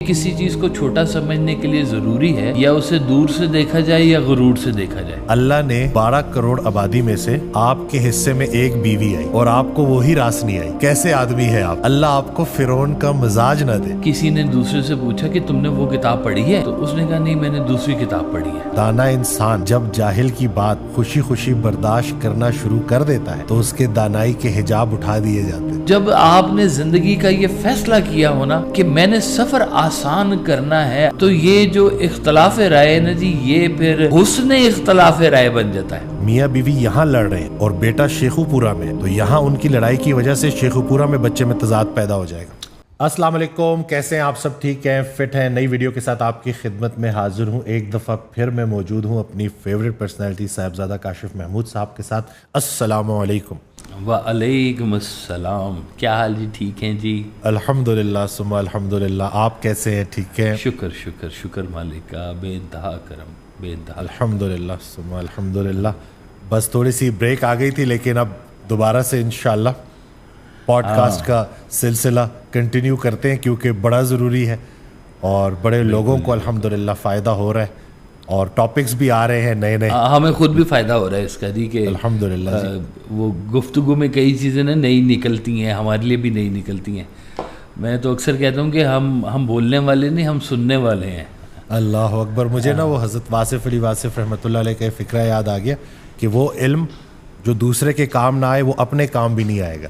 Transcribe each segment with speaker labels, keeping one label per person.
Speaker 1: کسی چیز کو چھوٹا سمجھنے کے لیے ضروری ہے یا اسے دور سے دیکھا جائے یا غرور سے دیکھا جائے۔
Speaker 2: اللہ نے 12 کروڑ آبادی میں سے آپ کے حصے میں ایک بیوی آئی اور آپ کو وہی راس نہیں آئی۔ کیسے آدمی ہے آپ؟ اللہ آپ کو فرعون کا مزاج نہ دے۔
Speaker 1: کسی نے دوسرے سے پوچھا کہ تم نے وہ کتاب پڑھی ہے تو اس نے کہا نہیں میں نے دوسری کتاب پڑھی ہے۔
Speaker 2: دانا انسان جب جاہل کی بات خوشی خوشی برداشت کرنا شروع کر دیتا ہے تو اس کے دانائی کے حجاب اٹھا دیے جاتے ہیں۔
Speaker 1: جب آپ نے زندگی کا یہ فیصلہ کیا ہونا کہ میں نے سفر آسان کرنا ہے تو یہ جو اختلاف رائے ہے نا جی، یہ پھر حسن اختلاف رائے بن جاتا ہے۔
Speaker 2: میاں بیوی یہاں لڑ رہے ہیں اور بیٹا شیخو پورا میں، تو یہاں ان کی لڑائی کی وجہ سے شیخو پورا میں بچے میں تضاد پیدا ہو جائے گا۔ السلام علیکم، کیسے ہیں آپ؟ سب ٹھیک ہیں، فٹ ہیں؟ نئی ویڈیو کے ساتھ آپ کی خدمت میں حاضر ہوں۔ ایک دفعہ پھر میں موجود ہوں اپنی فیوریٹ پرسنالٹی صاحبزادہ کاشف محمود صاحب کے ساتھ۔ السلام علیکم۔
Speaker 1: وعلیکم السلام، کیا حال جی؟ ٹھیک ہیں جی؟
Speaker 2: الحمدللہ ثم الحمدللہ، آپ کیسے ہیں؟ ٹھیک ہیں؟
Speaker 1: شکر شکر شکر مالک کا، بے انتہا کرم، بے انتہا۔
Speaker 2: الحمدللہ ثم الحمدللہ۔ بس تھوڑی سی بریک آ گئی تھی لیکن اب دوبارہ سے انشاءاللہ پوڈ کاسٹ کا سلسلہ کنٹینیو کرتے ہیں کیونکہ بڑا ضروری ہے اور بڑے لوگوں کو الحمدللہ فائدہ ہو رہا ہے اور ٹاپکس بھی آ رہے ہیں نئے نئے۔
Speaker 1: ہمیں خود بھی فائدہ ہو رہا ہے اس کا جی کہ
Speaker 2: الحمدللہ جی۔
Speaker 1: وہ گفتگو میں کئی چیزیں نا نئی نکلتی ہیں، ہمارے لیے بھی نئی نکلتی ہیں۔ میں تو اکثر کہتا ہوں کہ ہم بولنے والے نہیں، ہم سننے والے ہیں۔
Speaker 2: اللہ اکبر۔ مجھے نا وہ حضرت واصف علی واصف رحمۃ اللہ علیہ کا فقرہ یاد آ گیا کہ وہ علم جو دوسرے کے کام نہ آئے وہ اپنے کام بھی نہیں آئے گا،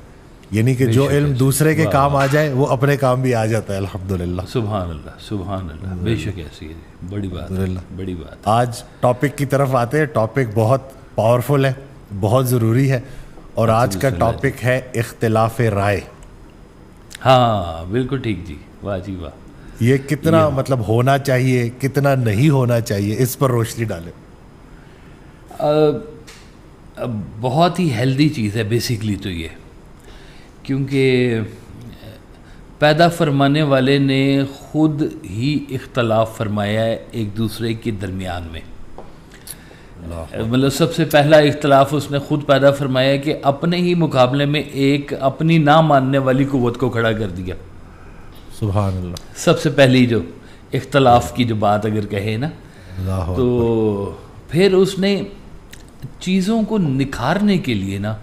Speaker 2: یعنی کہ جو علم دوسرے کے کام آ جائے وہ اپنے کام بھی آ جاتا ہے۔ الحمدللہ،
Speaker 1: سبحان اللہ سبحان اللہ، بے شک ایسی ہے، بڑی بات ہے، بڑی بات۔
Speaker 2: آج ٹاپک کی طرف آتے ہیں۔ ٹاپک بہت پاورفل ہے، بہت ضروری ہے اور آج کا ٹاپک ہے اختلاف رائے۔
Speaker 1: ہاں بالکل ٹھیک جی، واہ جی واہ۔
Speaker 2: یہ کتنا مطلب ہونا چاہیے، کتنا نہیں ہونا چاہیے، اس پر روشنی ڈالیں۔
Speaker 1: بہت ہی ہیلدی چیز ہے بیسیکلی تو یہ، کیونکہ پیدا فرمانے والے نے خود ہی اختلاف فرمایا ہے ایک دوسرے کے درمیان میں۔ مطلب سب سے پہلا اختلاف اس نے خود پیدا فرمایا ہے کہ اپنے ہی مقابلے میں ایک اپنی نہ ماننے والی قوت کو کھڑا کر دیا۔
Speaker 2: سبحان اللہ۔
Speaker 1: سب سے پہلی جو اختلاف کی جو بات اگر کہے نا، تو پھر اس نے چیزوں کو نکھارنے کے لیے نا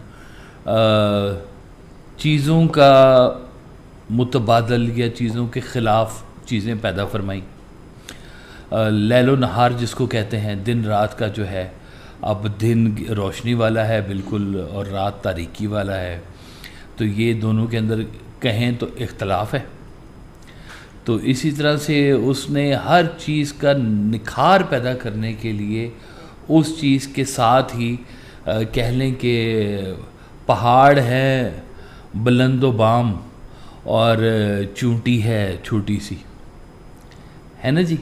Speaker 1: چیزوں کا متبادل یا چیزوں کے خلاف چیزیں پیدا فرمائیں۔ لیل و نہار جس کو کہتے ہیں، دن رات کا جو ہے، اب دن روشنی والا ہے بالکل اور رات تاریکی والا ہے، تو یہ دونوں کے اندر کہیں تو اختلاف ہے۔ تو اسی طرح سے اس نے ہر چیز کا نکھار پیدا کرنے کے لیے اس چیز کے ساتھ ہی کہہ لیں کہ پہاڑ ہے بلند و بام اور چونٹی ہے چھوٹی سی، ہے نا جی۔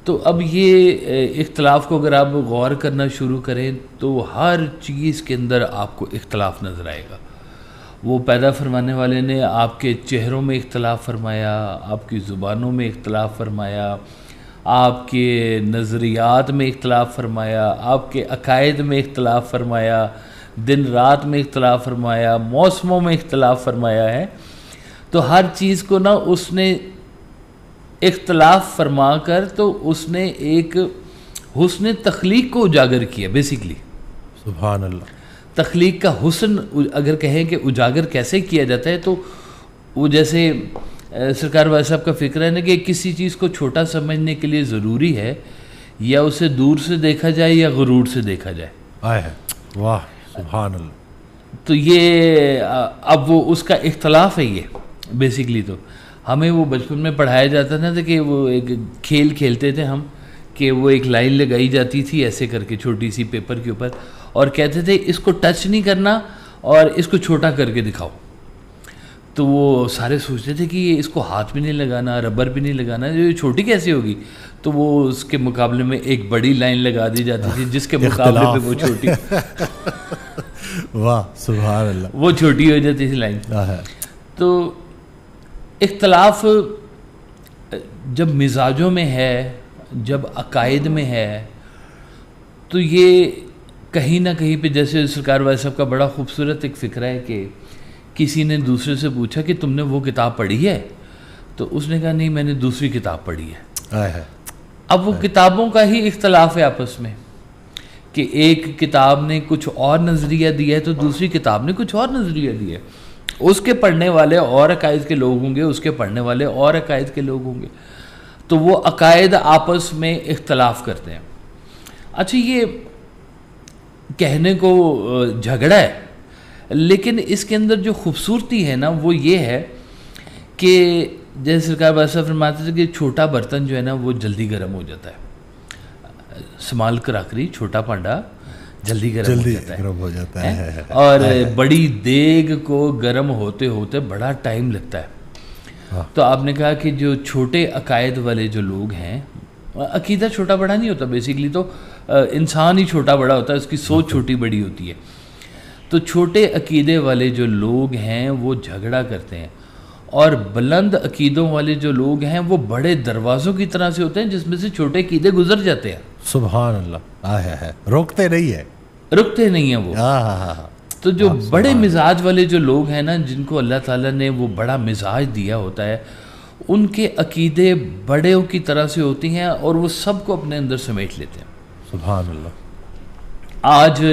Speaker 1: تو اب یہ اختلاف کو اگر آپ غور کرنا شروع کریں تو ہر چیز کے اندر آپ کو اختلاف نظر آئے گا۔ وہ پیدا فرمانے والے نے آپ کے چہروں میں اختلاف فرمایا، آپ کی زبانوں میں اختلاف فرمایا، آپ کے نظریات میں اختلاف فرمایا، آپ کے عقائد میں اختلاف فرمایا، دن رات میں اختلاف فرمایا، موسموں میں اختلاف فرمایا ہے۔ تو ہر چیز کو نا اس نے اختلاف فرما کر تو اس نے ایک حسن تخلیق کو اجاگر کیا بیسیکلی۔
Speaker 2: سبحان اللہ۔
Speaker 1: تخلیق کا حسن اگر کہیں کہ اجاگر کیسے کیا جاتا ہے، تو وہ جیسے سرکار والا صاحب کا فکر ہے نا کہ کسی چیز کو چھوٹا سمجھنے کے لیے ضروری ہے یا اسے دور سے دیکھا جائے یا غرور سے دیکھا جائے۔
Speaker 2: واہ سبحان اللہ۔
Speaker 1: تو یہ اب وہ اس کا اختلاف ہے یہ بیسیکلی۔ تو ہمیں وہ بچپن میں پڑھایا جاتا تھا کہ وہ ایک کھیل کھیلتے تھے ہم کہ وہ ایک لائن لگائی جاتی تھی ایسے کر کے چھوٹی سی پیپر کے اوپر، اور کہتے تھے اس کو ٹچ نہیں کرنا اور اس کو چھوٹا کر کے دکھاؤ۔ تو وہ سارے سوچتے تھے کہ اس کو ہاتھ بھی نہیں لگانا، ربر بھی نہیں لگانا، یہ چھوٹی کیسے ہوگی؟ تو وہ اس کے مقابلے میں ایک بڑی لائن لگا دی جاتی تھی جس کے مقابلے پہ وہ چھوٹی
Speaker 2: واہ سبحان اللہ،
Speaker 1: وہ چھوٹی ہو جاتی تھی لائن۔ تو اختلاف جب مزاجوں میں ہے، جب عقائد میں ہے، تو یہ کہیں نہ کہیں پہ، جیسے سرکار والا صاحب کا بڑا خوبصورت ایک فکرہ ہے کہ کسی نے دوسرے سے پوچھا کہ تم نے وہ کتاب پڑھی ہے تو اس نے کہا نہیں میں نے دوسری کتاب پڑھی ہے. اب وہ کتابوں کا ہی اختلاف ہے آپس میں کہ ایک کتاب نے کچھ اور نظریہ دیا ہے تو دوسری کتاب نے کچھ اور نظریہ دیا ہے. اس کے پڑھنے والے اور عقائد کے لوگ ہوں گے, اس کے پڑھنے والے اور عقائد کے لوگ ہوں گے, تو وہ عقائد آپس میں اختلاف کرتے ہیں. اچھا یہ کہنے کو جھگڑا ہے, لیکن اس کے اندر جو خوبصورتی ہے نا وہ یہ ہے کہ جیسے سرکار بادشاہ فرماتے تھے کہ چھوٹا برتن جو ہے نا وہ جلدی گرم ہو جاتا ہے. سمال کراکری, چھوٹا پانڈا جلدی گرم ہو جاتا ہے اور بڑی دیگ کو گرم ہوتے ہوتے بڑا ٹائم لگتا ہے. تو آپ نے کہا کہ جو چھوٹے عقائد والے جو لوگ ہیں, عقیدہ چھوٹا بڑا نہیں ہوتا, بیسیکلی تو انسان ہی چھوٹا بڑا ہوتا ہے, اس کی سوچ چھوٹی بڑی ہوتی ہے. تو چھوٹے عقیدے والے جو لوگ ہیں وہ جھگڑا کرتے ہیں, اور بلند عقیدوں والے جو لوگ ہیں وہ بڑے دروازوں کی طرح سے ہوتے ہیں جس میں سے چھوٹے عقیدے گزر جاتے ہیں.
Speaker 2: سبحان اللہ, روکتے نہیں ہیں وہ.
Speaker 1: تو جو بڑے مزاج والے جو لوگ ہیں نا, جن کو اللہ تعالیٰ نے وہ بڑا مزاج دیا ہوتا ہے, ان کے عقیدے بڑوں کی طرح سے ہوتی ہیں اور وہ سب کو اپنے اندر سمیٹ لیتے ہیں.
Speaker 2: سبحان اللہ.
Speaker 1: آج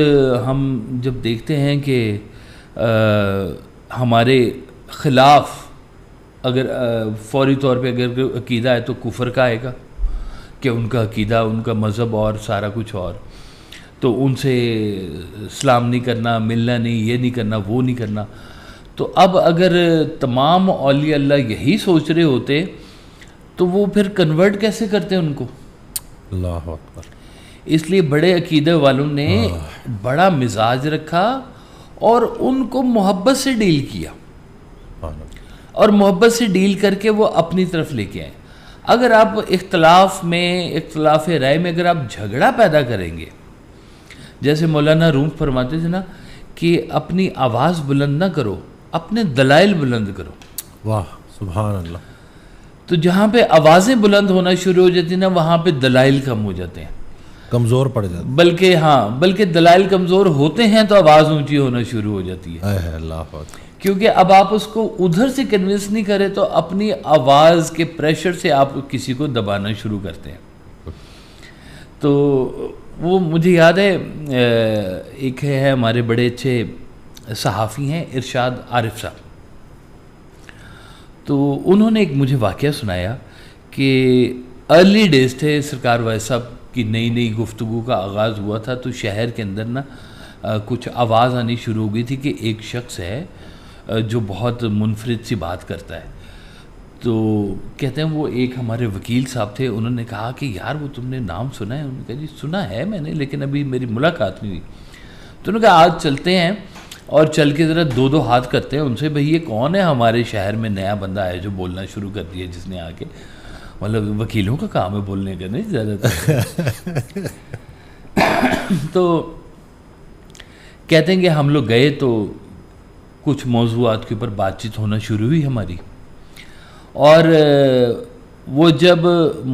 Speaker 1: ہم جب دیکھتے ہیں کہ ہمارے خلاف اگر فوری طور پہ اگر عقیدہ ہے تو کفر کا آئے گا کہ ان کا عقیدہ, ان کا مذہب اور سارا کچھ اور, تو ان سے سلام نہیں کرنا, ملنا نہیں, یہ نہیں کرنا, وہ نہیں کرنا. تو اب اگر تمام اولیاء اللہ یہی سوچ رہے ہوتے تو وہ پھر کنورٹ کیسے کرتے ان کو؟
Speaker 2: اللہ اکبر.
Speaker 1: اس لیے بڑے عقیدے والوں نے بڑا مزاج رکھا اور ان کو محبت سے ڈیل کیا, اور محبت سے ڈیل کر کے وہ اپنی طرف لے کے آئے. اگر آپ اختلاف رائے میں اگر آپ جھگڑا پیدا کریں گے, جیسے مولانا روم فرماتے تھے نا کہ اپنی آواز بلند نہ کرو, اپنے دلائل بلند کرو.
Speaker 2: واہ سبحان اللہ.
Speaker 1: تو جہاں پہ آوازیں بلند ہونا شروع ہو جاتی ہیں نا, وہاں پہ دلائل کم ہو جاتے ہیں,
Speaker 2: کمزور پڑ جاتے ہیں.
Speaker 1: بلکہ دلائل کمزور ہوتے ہیں تو آواز اونچی ہونا شروع ہو جاتی ہے.
Speaker 2: اللہ اکبر.
Speaker 1: کیونکہ اب آپ اس کو ادھر سے کنونس نہیں کرے تو اپنی آواز کے پریشر سے آپ کسی کو دبانا شروع کرتے ہیں. تو وہ مجھے یاد ہے, ایک ہے ہمارے بڑے اچھے صحافی ہیں ارشاد عارف صاحب, تو انہوں نے ایک مجھے واقعہ سنایا کہ ارلی ڈیز تھے, سرکار وائس صاحب کی نئی گفتگو کا آغاز ہوا تھا, تو شہر کے اندر نا کچھ آواز آنی شروع ہو گئی تھی کہ ایک شخص ہے جو بہت منفرد سی بات کرتا ہے. تو کہتے ہیں وہ ایک ہمارے وکیل صاحب تھے, انہوں نے کہا کہ یار وہ تم نے نام سنا ہے؟ انہوں نے کہا جی سنا ہے میں نے, لیکن ابھی میری ملاقات نہیں ہوئی. تو انہوں نے کہا آج چلتے ہیں اور چل کے ذرا دو ہاتھ کرتے ہیں ان سے, بھئی یہ کون ہے ہمارے شہر میں نیا بندہ ہے جو بولنا شروع کر دیا, جس نے آ کے, مطلب وکیلوں کا کام ہے بولنے کا نہیں زیادہ تر. تو کہتے ہیں کہ ہم لوگ گئے تو کچھ موضوعات کے اوپر بات چیت ہونا شروع ہوئی ہماری, اور وہ جب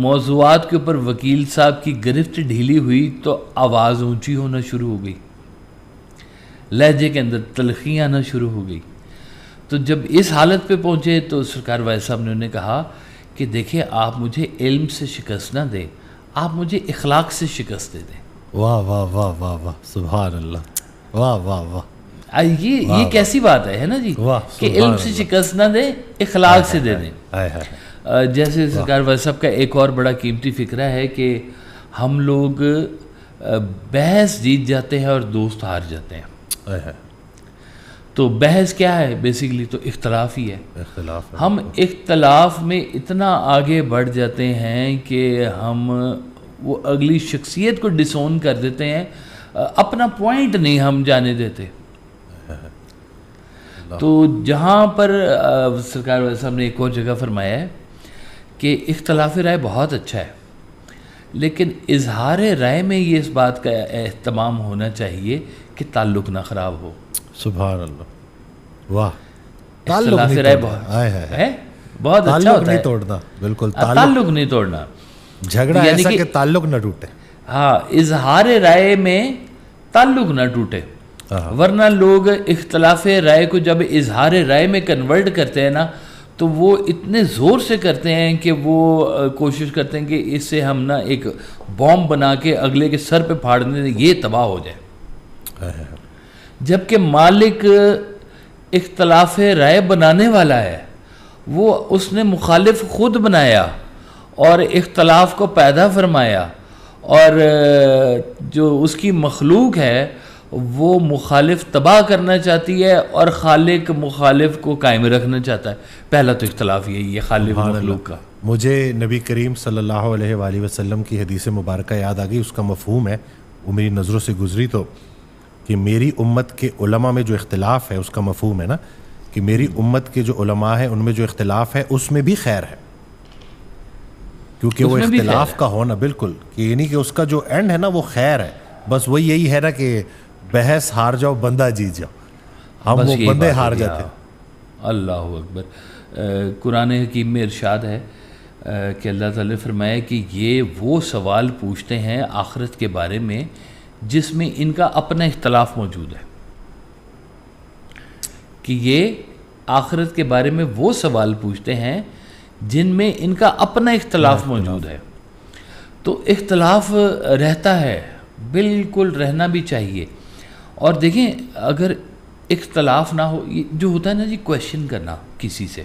Speaker 1: موضوعات کے اوپر وکیل صاحب کی گرفت ڈھیلی ہوئی تو آواز اونچی ہونا شروع ہو گئی, لہجے کے اندر تلخی آنا شروع ہو گئی. تو جب اس حالت پہ پہنچے تو سرکار وائس صاحب نے انہیں کہا کہ دیکھیں آپ مجھے علم سے شکست نہ دیں, آپ مجھے اخلاق سے شکست دے دیں.
Speaker 2: واہ واہ واہ واہ واہ سبحان اللہ. واہ واہ واہ.
Speaker 1: یہ کیسی بات ہے نا جی, کہ علم سے شکست نہ دیں, اخلاق سے دے دیں. جیسے سرکار وائس صاحب کا ایک اور بڑا قیمتی فکرہ ہے کہ ہم لوگ بحث جیت جاتے ہیں اور دوست ہار جاتے ہیں. تو بحث کیا ہے بیسیکلی؟ تو اختلاف ہی ہے. ہم اختلاف میں اتنا آگے بڑھ جاتے ہیں کہ ہم وہ اگلی شخصیت کو ڈسون کر دیتے ہیں, اپنا پوائنٹ نہیں ہم جانے دیتے. تو جہاں پر سرکار وائس صاحب نے ایک اور جگہ فرمایا ہے کہ اختلاف رائے بہت اچھا ہے, لیکن اظہار رائے میں یہ اس بات کا اہتمام ہونا چاہیے کہ تعلق نہ خراب ہو.
Speaker 2: سبحان اللہ. واہ.
Speaker 1: اختلاف رائے بہت اچھا ہوتا ہے.
Speaker 2: توڑنا بالکل
Speaker 1: تعلق نہیں توڑنا,
Speaker 2: جھگڑا ایسا کہ تعلق نہ ٹوٹے.
Speaker 1: ہاں, اظہار رائے میں تعلق نہ ٹوٹے, ورنہ لوگ اختلاف رائے کو جب اظہار رائے میں کنورٹ کرتے ہیں نا تو وہ اتنے زور سے کرتے ہیں کہ وہ کوشش کرتے ہیں کہ اس سے ہم نا ایک بوم بنا کے اگلے کے سر پہ پھاڑ دیں، یہ تباہ ہو جائے. جبکہ مالک اختلاف رائے بنانے والا ہے، وہ اس نے مخالف خود بنایا اور اختلاف کو پیدا فرمایا، اور جو اس کی مخلوق ہے وہ مخالف تباہ کرنا چاہتی ہے اور خالق مخالف کو قائم رکھنا چاہتا ہے. پہلا تو اختلاف یہی ہے خالق مخلوق کا.
Speaker 2: مجھے نبی کریم صلی اللہ علیہ وآلہ وسلم کی حدیث مبارکہ یاد آ گئی. اس کا مفہوم ہے، وہ میری نظروں سے گزری تو، کہ میری امت کے علماء میں جو اختلاف ہے، اس کا مفہوم ہے نا کہ میری امت کے جو علماء ہیں ان میں جو اختلاف ہے اس میں بھی خیر ہے، کیونکہ وہ اختلاف کا ہونا بالکل کہ یعنی کہ اس کا جو اینڈ ہے نا وہ خیر ہے. بس وہی یہی ہے نا کہ بحث ہار جاؤ بندہ جیت جاؤ، ہم وہ بندے ہار جاتے ہیں.
Speaker 1: اللہ اکبر. قرآن حکیم میں ارشاد ہے کہ اللہ تعالیٰ نے فرمایا کہ یہ وہ سوال پوچھتے ہیں آخرت کے بارے میں جس میں ان کا اپنا اختلاف موجود ہے. کہ یہ آخرت کے بارے میں وہ سوال پوچھتے ہیں جن میں ان کا اپنا اختلاف موجود ہے. تو اختلاف رہتا ہے، بالکل رہنا بھی چاہیے. اور دیکھیں اگر اختلاف نہ ہو، جو ہوتا ہے نا جی کویشچن کرنا، کسی سے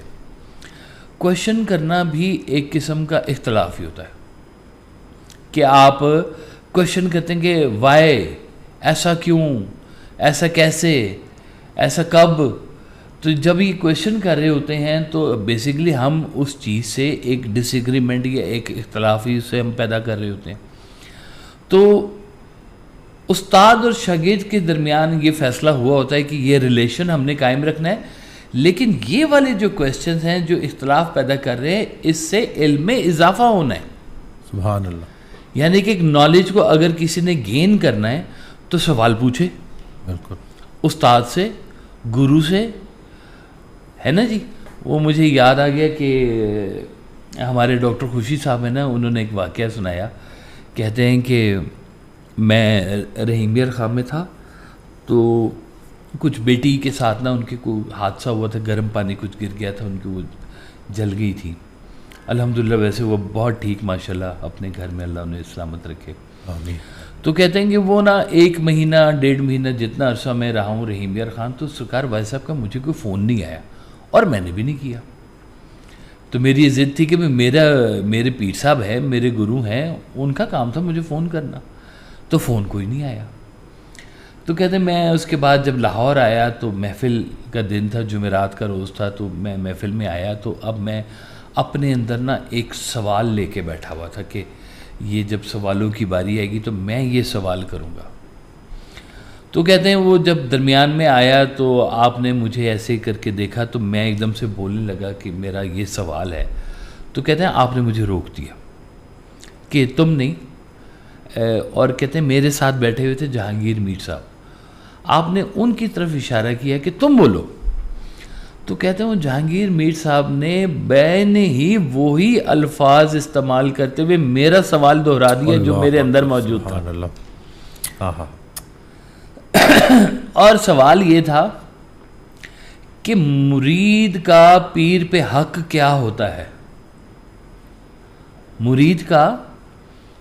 Speaker 1: کویشچن کرنا بھی ایک قسم کا اختلاف ہی ہوتا ہے. کہ آپ کویشچن کرتے ہیں کہ وائی، ایسا کیوں، ایسا کیسے، ایسا کب. تو جب یہ کویشچن کر رہے ہوتے ہیں تو بیسیکلی ہم اس چیز سے ایک ڈس ایگریمنٹ یا ایک اختلاف ہی سے ہم پیدا کر رہے ہوتے ہیں. تو استاد اور شاگرد کے درمیان یہ فیصلہ ہوا ہوتا ہے کہ یہ ریلیشن ہم نے قائم رکھنا ہے. لیکن یہ والے جو کویسچنز ہیں جو اختلاف پیدا کر رہے ہیں، اس سے علم میں اضافہ ہونا ہے.
Speaker 2: سبحان اللہ.
Speaker 1: یعنی کہ ایک نالج کو اگر کسی نے گین کرنا ہے تو سوال پوچھے،
Speaker 2: بالکل
Speaker 1: استاد سے، گرو سے، ہے نا جی. وہ مجھے یاد آ گیا کہ ہمارے ڈاکٹر خوشی صاحب ہیں نا، انہوں نے ایک واقعہ سنایا. کہتے ہیں کہ میں رحیمیہ خان میں تھا تو کچھ بیٹی کے ساتھ نا ان کے کوئی حادثہ ہوا تھا، گرم پانی کچھ گر گیا تھا، ان کی وہ جل گئی تھی. الحمدللہ ویسے وہ بہت ٹھیک ماشاءاللہ اپنے گھر میں اللہ انہیں سلامت رکھے.
Speaker 2: آمین.
Speaker 1: تو کہتے ہیں کہ وہ نا 1 مہینہ 1.5 مہینہ جتنا عرصہ میں رہا ہوں رحیمیہ خان، تو سرکار بھائی صاحب کا مجھے کوئی فون نہیں آیا اور میں نے بھی نہیں کیا. تو میری یہ ضد تھی کہ میرے پیر صاحب ہیں، میرے گرو ہیں، ان کا کام تھا مجھے فون کرنا. تو فون کوئی نہیں آیا. تو کہتے ہیں میں اس کے بعد جب لاہور آیا تو محفل کا دن تھا، جمعرات کا روز تھا، تو میں محفل میں آیا تو اب میں اپنے اندر نا ایک سوال لے کے بیٹھا ہوا تھا کہ یہ جب سوالوں کی باری آئے گی تو میں یہ سوال کروں گا. تو کہتے ہیں وہ جب درمیان میں آیا تو آپ نے مجھے ایسے کر کے دیکھا تو میں ایک دم سے بولنے لگا کہ میرا یہ سوال ہے. تو کہتے ہیں آپ نے مجھے روک دیا کہ تم نہیں. اور کہتے ہیں میرے ساتھ بیٹھے ہوئے تھے جہانگیر میر صاحب، آپ نے ان کی طرف اشارہ کیا کہ تم بولو. تو کہتے ہیں وہ جہانگیر میر صاحب نے بین ہی وہی الفاظ استعمال کرتے ہوئے میرا سوال دہرا دیا جو میرے اندر موجود تھا. اور سوال یہ تھا کہ مرید کا پیر پہ حق کیا ہوتا ہے. مرید کا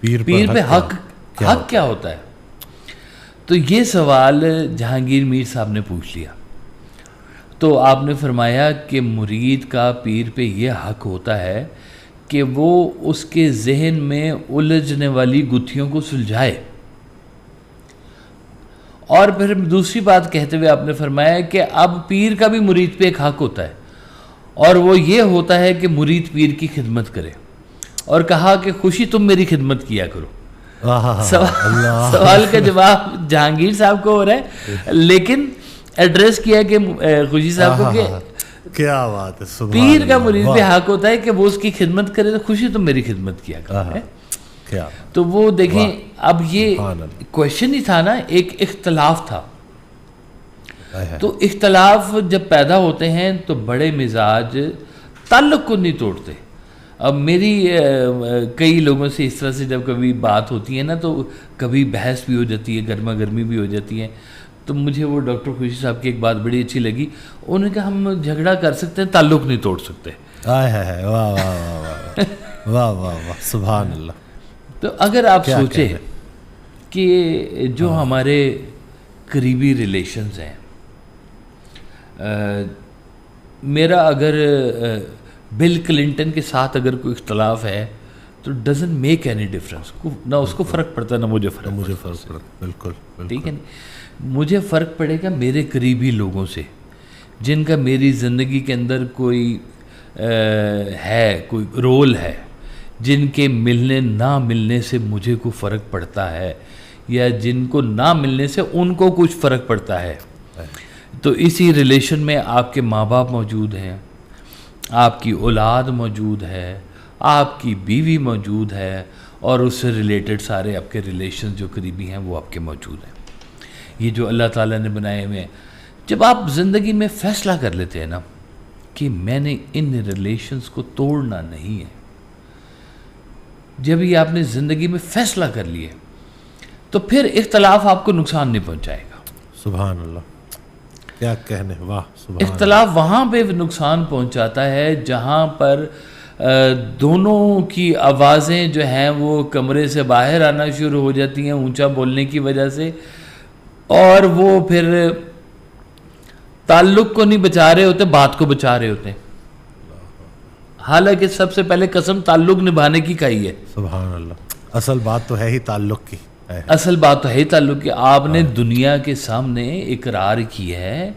Speaker 1: پیر پہ حق کیا ہوتا ہے. تو یہ سوال جہانگیر میر صاحب نے پوچھ لیا. تو آپ نے فرمایا کہ مرید کا پیر پہ یہ حق ہوتا ہے کہ وہ اس کے ذہن میں الجھنے والی گتھیوں کو سلجھائے. اور پھر دوسری بات کہتے ہوئے آپ نے فرمایا کہ اب پیر کا بھی مرید پہ ایک حق ہوتا ہے، اور وہ یہ ہوتا ہے کہ مرید پیر کی خدمت کرے. اور کہا کہ خوشی تم میری خدمت کیا کرو. سوال کا جواب جہانگیر صاحب کو ہو رہا ہے، لیکن ایڈریس کیا کہ خوشی صاحب کو کہ
Speaker 2: کیا بات ہے،
Speaker 1: پیر کا مرید پہ حق ہوتا ہے کہ وہ اس کی خدمت کرے. تو خوشی تم میری خدمت کیا کرو. تو وہ دیکھیں اب یہ کویشچن ہی تھا نا، ایک اختلاف تھا. تو اختلاف جب پیدا ہوتے ہیں تو بڑے مزاج تعلق کو نہیں توڑتے. اب میری کئی لوگوں سے اس طرح سے جب کبھی بات ہوتی ہے نا تو کبھی بحث بھی ہو جاتی ہے، گرما گرمی بھی ہو جاتی ہے. تو مجھے وہ ڈاکٹر خوشی صاحب کی ایک بات بڑی اچھی لگی. انہوں نے کہا ہم جھگڑا کر سکتے ہیں, تعلق نہیں توڑ سکتے.
Speaker 2: واہ واہ واہ واہ واہ واہ سبحان اللہ.
Speaker 1: تو اگر آپ سوچیں کہ جو ہمارے قریبی ریلیشنز ہیں, میرا اگر بل کلنٹن کے ساتھ اگر کوئی اختلاف ہے تو ڈزنٹ میک اینی ڈفرینس, نہ اس کو فرق پڑتا نہ مجھے فرق پڑتا.
Speaker 2: بالکل
Speaker 1: ٹھیک ہے, مجھے فرق پڑے گا میرے قریبی لوگوں سے جن کا میری زندگی کے اندر کوئی ہے, کوئی رول ہے, جن کے ملنے نہ ملنے سے مجھے کوئی فرق پڑتا ہے, یا جن کو نہ ملنے سے ان کو کچھ فرق پڑتا ہے. تو اسی ریلیشن میں آپ کے ماں باپ موجود ہیں, آپ کی اولاد موجود ہے, آپ کی بیوی موجود ہے, اور اس سے ریلیٹڈ سارے آپ کے ریلیشن جو قریبی ہیں وہ آپ کے موجود ہیں. یہ جو اللہ تعالیٰ نے بنائے ہوئے ہیں, جب آپ زندگی میں فیصلہ کر لیتے ہیں نا کہ میں نے ان ریلیشنز کو توڑنا نہیں ہے, جب یہ آپ نے زندگی میں فیصلہ کر لیے تو پھر اختلاف آپ کو نقصان نہیں پہنچائے گا.
Speaker 2: سبحان اللہ, کیا کہنے, واہ سبحان.
Speaker 1: اختلاف وہاں پہ نقصان پہنچاتا ہے جہاں پر دونوں کی آوازیں جو ہیں وہ کمرے سے باہر آنا شروع ہو جاتی ہیں اونچا بولنے کی وجہ سے, اور وہ پھر تعلق کو نہیں بچا رہے ہوتے, بات کو بچا رہے ہوتے ہیں. حالانکہ سب سے پہلے قسم تعلق نبھانے کی کہی ہے.
Speaker 2: سبحان اللہ, اصل بات تو ہے ہی تعلق کی,
Speaker 1: اصل بات تو ہے تعلق کی. آپ نے دنیا کے سامنے اقرار کیا ہے,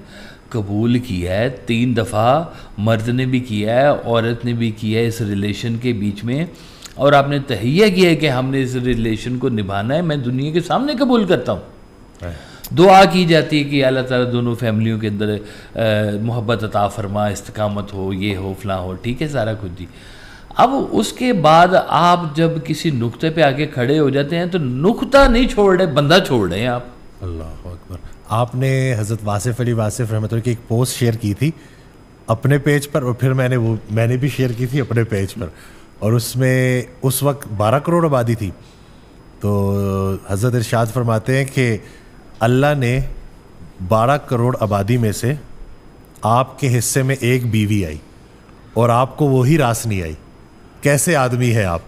Speaker 1: قبول کیا ہے 3 دفعہ, مرد نے بھی کیا ہے, عورت نے بھی کیا ہے اس ریلیشن کے بیچ میں, اور آپ نے تہیہ کیا ہے کہ ہم نے اس ریلیشن کو نبھانا ہے. میں دنیا کے سامنے قبول کرتا ہوں. دعا کی جاتی ہے کہ اللہ تعالیٰ دونوں فیملیوں کے اندر محبت عطا فرما, استقامت ہو, یہ ہو, فلاں ہو, ٹھیک ہے سارا کچھ جی. اب اس کے بعد آپ جب کسی نقطے پہ آ کے کھڑے ہو جاتے ہیں تو نقطہ نہیں چھوڑ رہے, بندہ چھوڑ رہے ہیں آپ.
Speaker 2: اللہ اکبر. آپ نے حضرت واصف علی واصف رحمۃ اللہ کی ایک پوسٹ شیئر کی تھی اپنے پیج پر, اور پھر میں نے بھی شیئر کی تھی اپنے پیج پر, اور اس میں اس وقت 12 کروڑ آبادی تھی. تو حضرت ارشاد فرماتے ہیں کہ اللہ نے 12 کروڑ آبادی میں سے آپ کے حصے میں ایک بیوی آئی اور آپ کو وہی راس نہیں آئی. کیسے آدمی ہے آپ,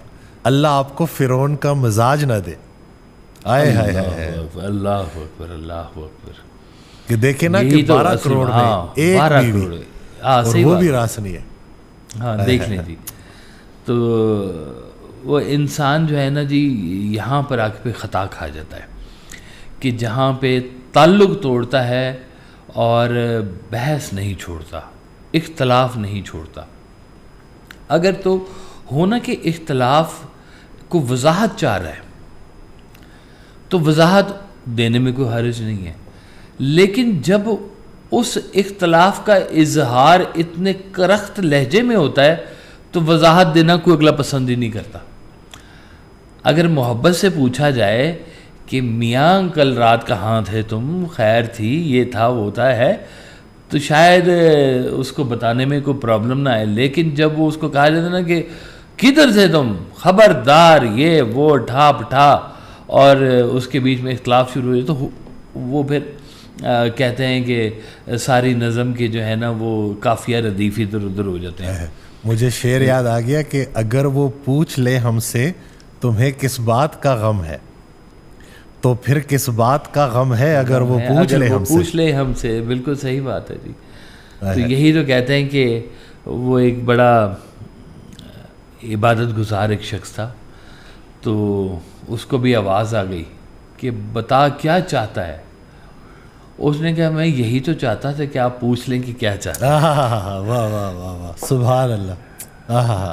Speaker 2: اللہ آپ کو فرعون کا مزاج نہ دے. آئے ہائے ہائے,
Speaker 1: اللہ اکبر, اللہ اکبر.
Speaker 2: کہ دیکھیں نا کہ 12 کروڑ میں ایک بیوی, اور وہ بھی راس نہیں ہے.
Speaker 1: ہاں دیکھ لیں جی. تو وہ انسان جو ہے نا جی, یہاں پر آ کے خطا کھا جاتا ہے کہ جہاں پہ تعلق توڑتا ہے اور بحث نہیں چھوڑتا, اختلاف نہیں چھوڑتا. اگر تو ہونا کہ اختلاف کو وضاحت چاہ رہا ہے تو وضاحت دینے میں کوئی حرج نہیں ہے, لیکن جب اس اختلاف کا اظہار اتنے کرخت لہجے میں ہوتا ہے تو وضاحت دینا کوئی اگلا پسند ہی نہیں کرتا. اگر محبت سے پوچھا جائے کہ میاں کل رات کہاں تھے تم, خیر تھی, یہ تھا وہ تھا ہے, تو شاید اس کو بتانے میں کوئی پرابلم نہ آئے. لیکن جب وہ اس کو کہا جاتا نا کہ کدھر تھے تم, خبردار, یہ وہ ٹھا پٹھا, اور اس کے بیچ میں اختلاف شروع ہو جائے تو وہ پھر کہتے ہیں کہ ساری نظم کے جو ہے نا وہ قافیہ ردیف ادھر ادھر ہو جاتے ہیں.
Speaker 2: مجھے شعر یاد آ گیا کہ اگر وہ پوچھ لے ہم سے تمہیں کس بات کا غم ہے, تو پھر کس بات کا غم ہے اگر وہ پوچھ لے ہم سے.
Speaker 1: بالکل صحیح بات ہے جی. تو یہی تو کہتے ہیں کہ وہ ایک بڑا عبادت گزار ایک شخص تھا, تو اس کو بھی آواز آ گئی کہ بتا کیا چاہتا ہے. اس نے کہا میں یہی تو چاہتا تھا کہ آپ پوچھ لیں کہ کیا چاہتا ہے.
Speaker 2: واہ واہ واہ واہ سبحان اللہ.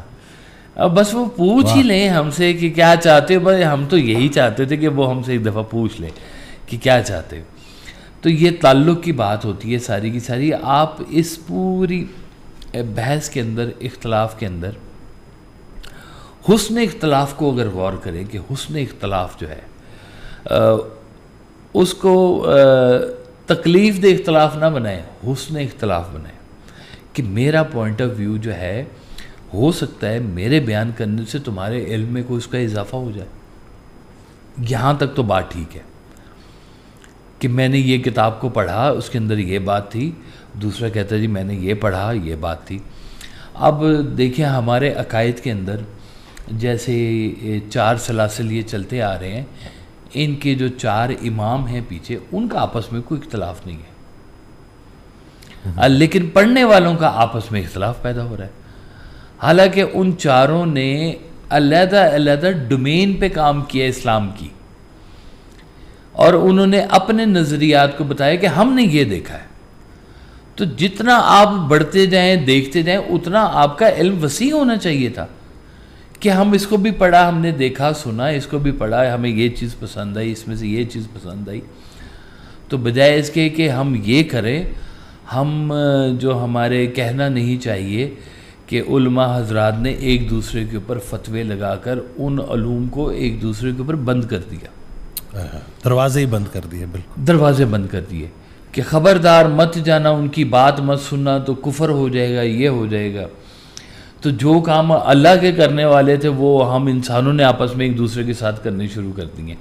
Speaker 1: اب بس وہ پوچھ ہی لیں ہم سے کہ کیا چاہتے ہو, بس ہم تو یہی چاہتے تھے کہ وہ ہم سے ایک دفعہ پوچھ لیں کہ کیا چاہتے ہو. تو یہ تعلق کی بات ہوتی ہے ساری کی ساری. آپ اس پوری بحث کے اندر, اختلاف کے اندر حسن اختلاف کو اگر غور کریں کہ حسن اختلاف جو ہے اس کو تکلیف دہ اختلاف نہ بنائیں, حسن اختلاف بنائیں کہ میرا پوائنٹ آف ویو جو ہے ہو سکتا ہے میرے بیان کرنے سے تمہارے علم میں کوئی اس کا اضافہ ہو جائے. یہاں تک تو بات ٹھیک ہے کہ میں نے یہ کتاب کو پڑھا، اس کے اندر یہ بات تھی، دوسرا کہتا ہے جی میں نے یہ پڑھا، یہ بات تھی۔ اب دیکھیں ہمارے عقائد کے اندر جیسے 4 سلاسل یہ چلتے آ رہے ہیں، ان کے جو 4 امام ہیں پیچھے، ان کا آپس میں کوئی اختلاف نہیں ہے، لیکن پڑھنے والوں کا آپس میں اختلاف پیدا ہو رہا ہے۔ حالانکہ ان چاروں نے علیحدہ علیحدہ ڈومین پہ کام کیا اسلام کی، اور انہوں نے اپنے نظریات کو بتایا کہ ہم نے یہ دیکھا ہے۔ تو جتنا آپ بڑھتے جائیں، دیکھتے جائیں، اتنا آپ کا علم وسیع ہونا چاہیے تھا کہ ہم اس کو بھی پڑھا، ہم نے دیکھا سنا، اس کو بھی پڑھا، ہمیں یہ چیز پسند آئی، اس میں سے یہ چیز پسند آئی۔ تو بجائے اس کے کہ ہم یہ کریں، ہم جو ہمارے کہنا نہیں چاہیے کہ علماء حضرات نے ایک دوسرے کے اوپر فتوے لگا کر ان علوم کو ایک دوسرے کے اوپر بند کر دیا،
Speaker 2: دروازے ہی بند کر دیے، بالکل
Speaker 1: دروازے بند کر دیے کہ خبردار مت جانا، ان کی بات مت سننا، تو کفر ہو جائے گا، یہ ہو جائے گا۔ تو جو کام اللہ کے کرنے والے تھے وہ ہم انسانوں نے آپس میں ایک دوسرے کے ساتھ کرنے شروع کر دیے۔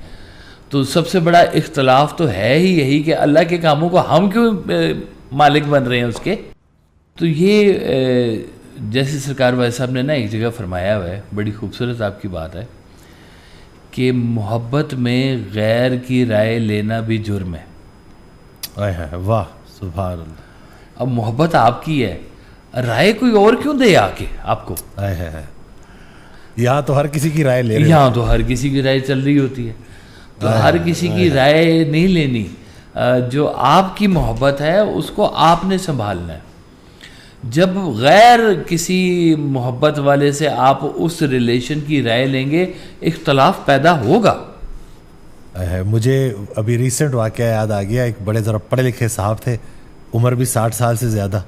Speaker 1: تو سب سے بڑا اختلاف تو ہے ہی یہی کہ اللہ کے کاموں کو ہم کیوں مالک بن رہے ہیں اس کے۔ تو یہ جیسے سرکار بھائی صاحب نے نا ایک جگہ فرمایا ہوا ہے، بڑی خوبصورت آپ کی بات ہے کہ محبت میں غیر کی رائے لینا بھی جرم ہے۔
Speaker 2: واہ سبحان اللہ۔
Speaker 1: اب محبت آپ کی ہے، رائے کوئی اور کیوں دے آ کے آپ کو؟
Speaker 2: یہاں تو ہر کسی کی رائے لے رہے،
Speaker 1: یہاں تو ہر کسی کی رائے چل رہی ہوتی ہے، تو ہر کسی کی رائے نہیں لینی۔ جو آپ کی محبت ہے اس کو آپ نے سنبھالنا ہے۔ جب غیر کسی محبت والے سے آپ اس ریلیشن کی رائے لیں گے، اختلاف پیدا ہوگا۔
Speaker 2: مجھے ابھی ریسنٹ واقعہ یاد آ گیا، ایک بڑے ذرا پڑھے لکھے صاحب تھے، عمر بھی 60 سال سے زیادہ،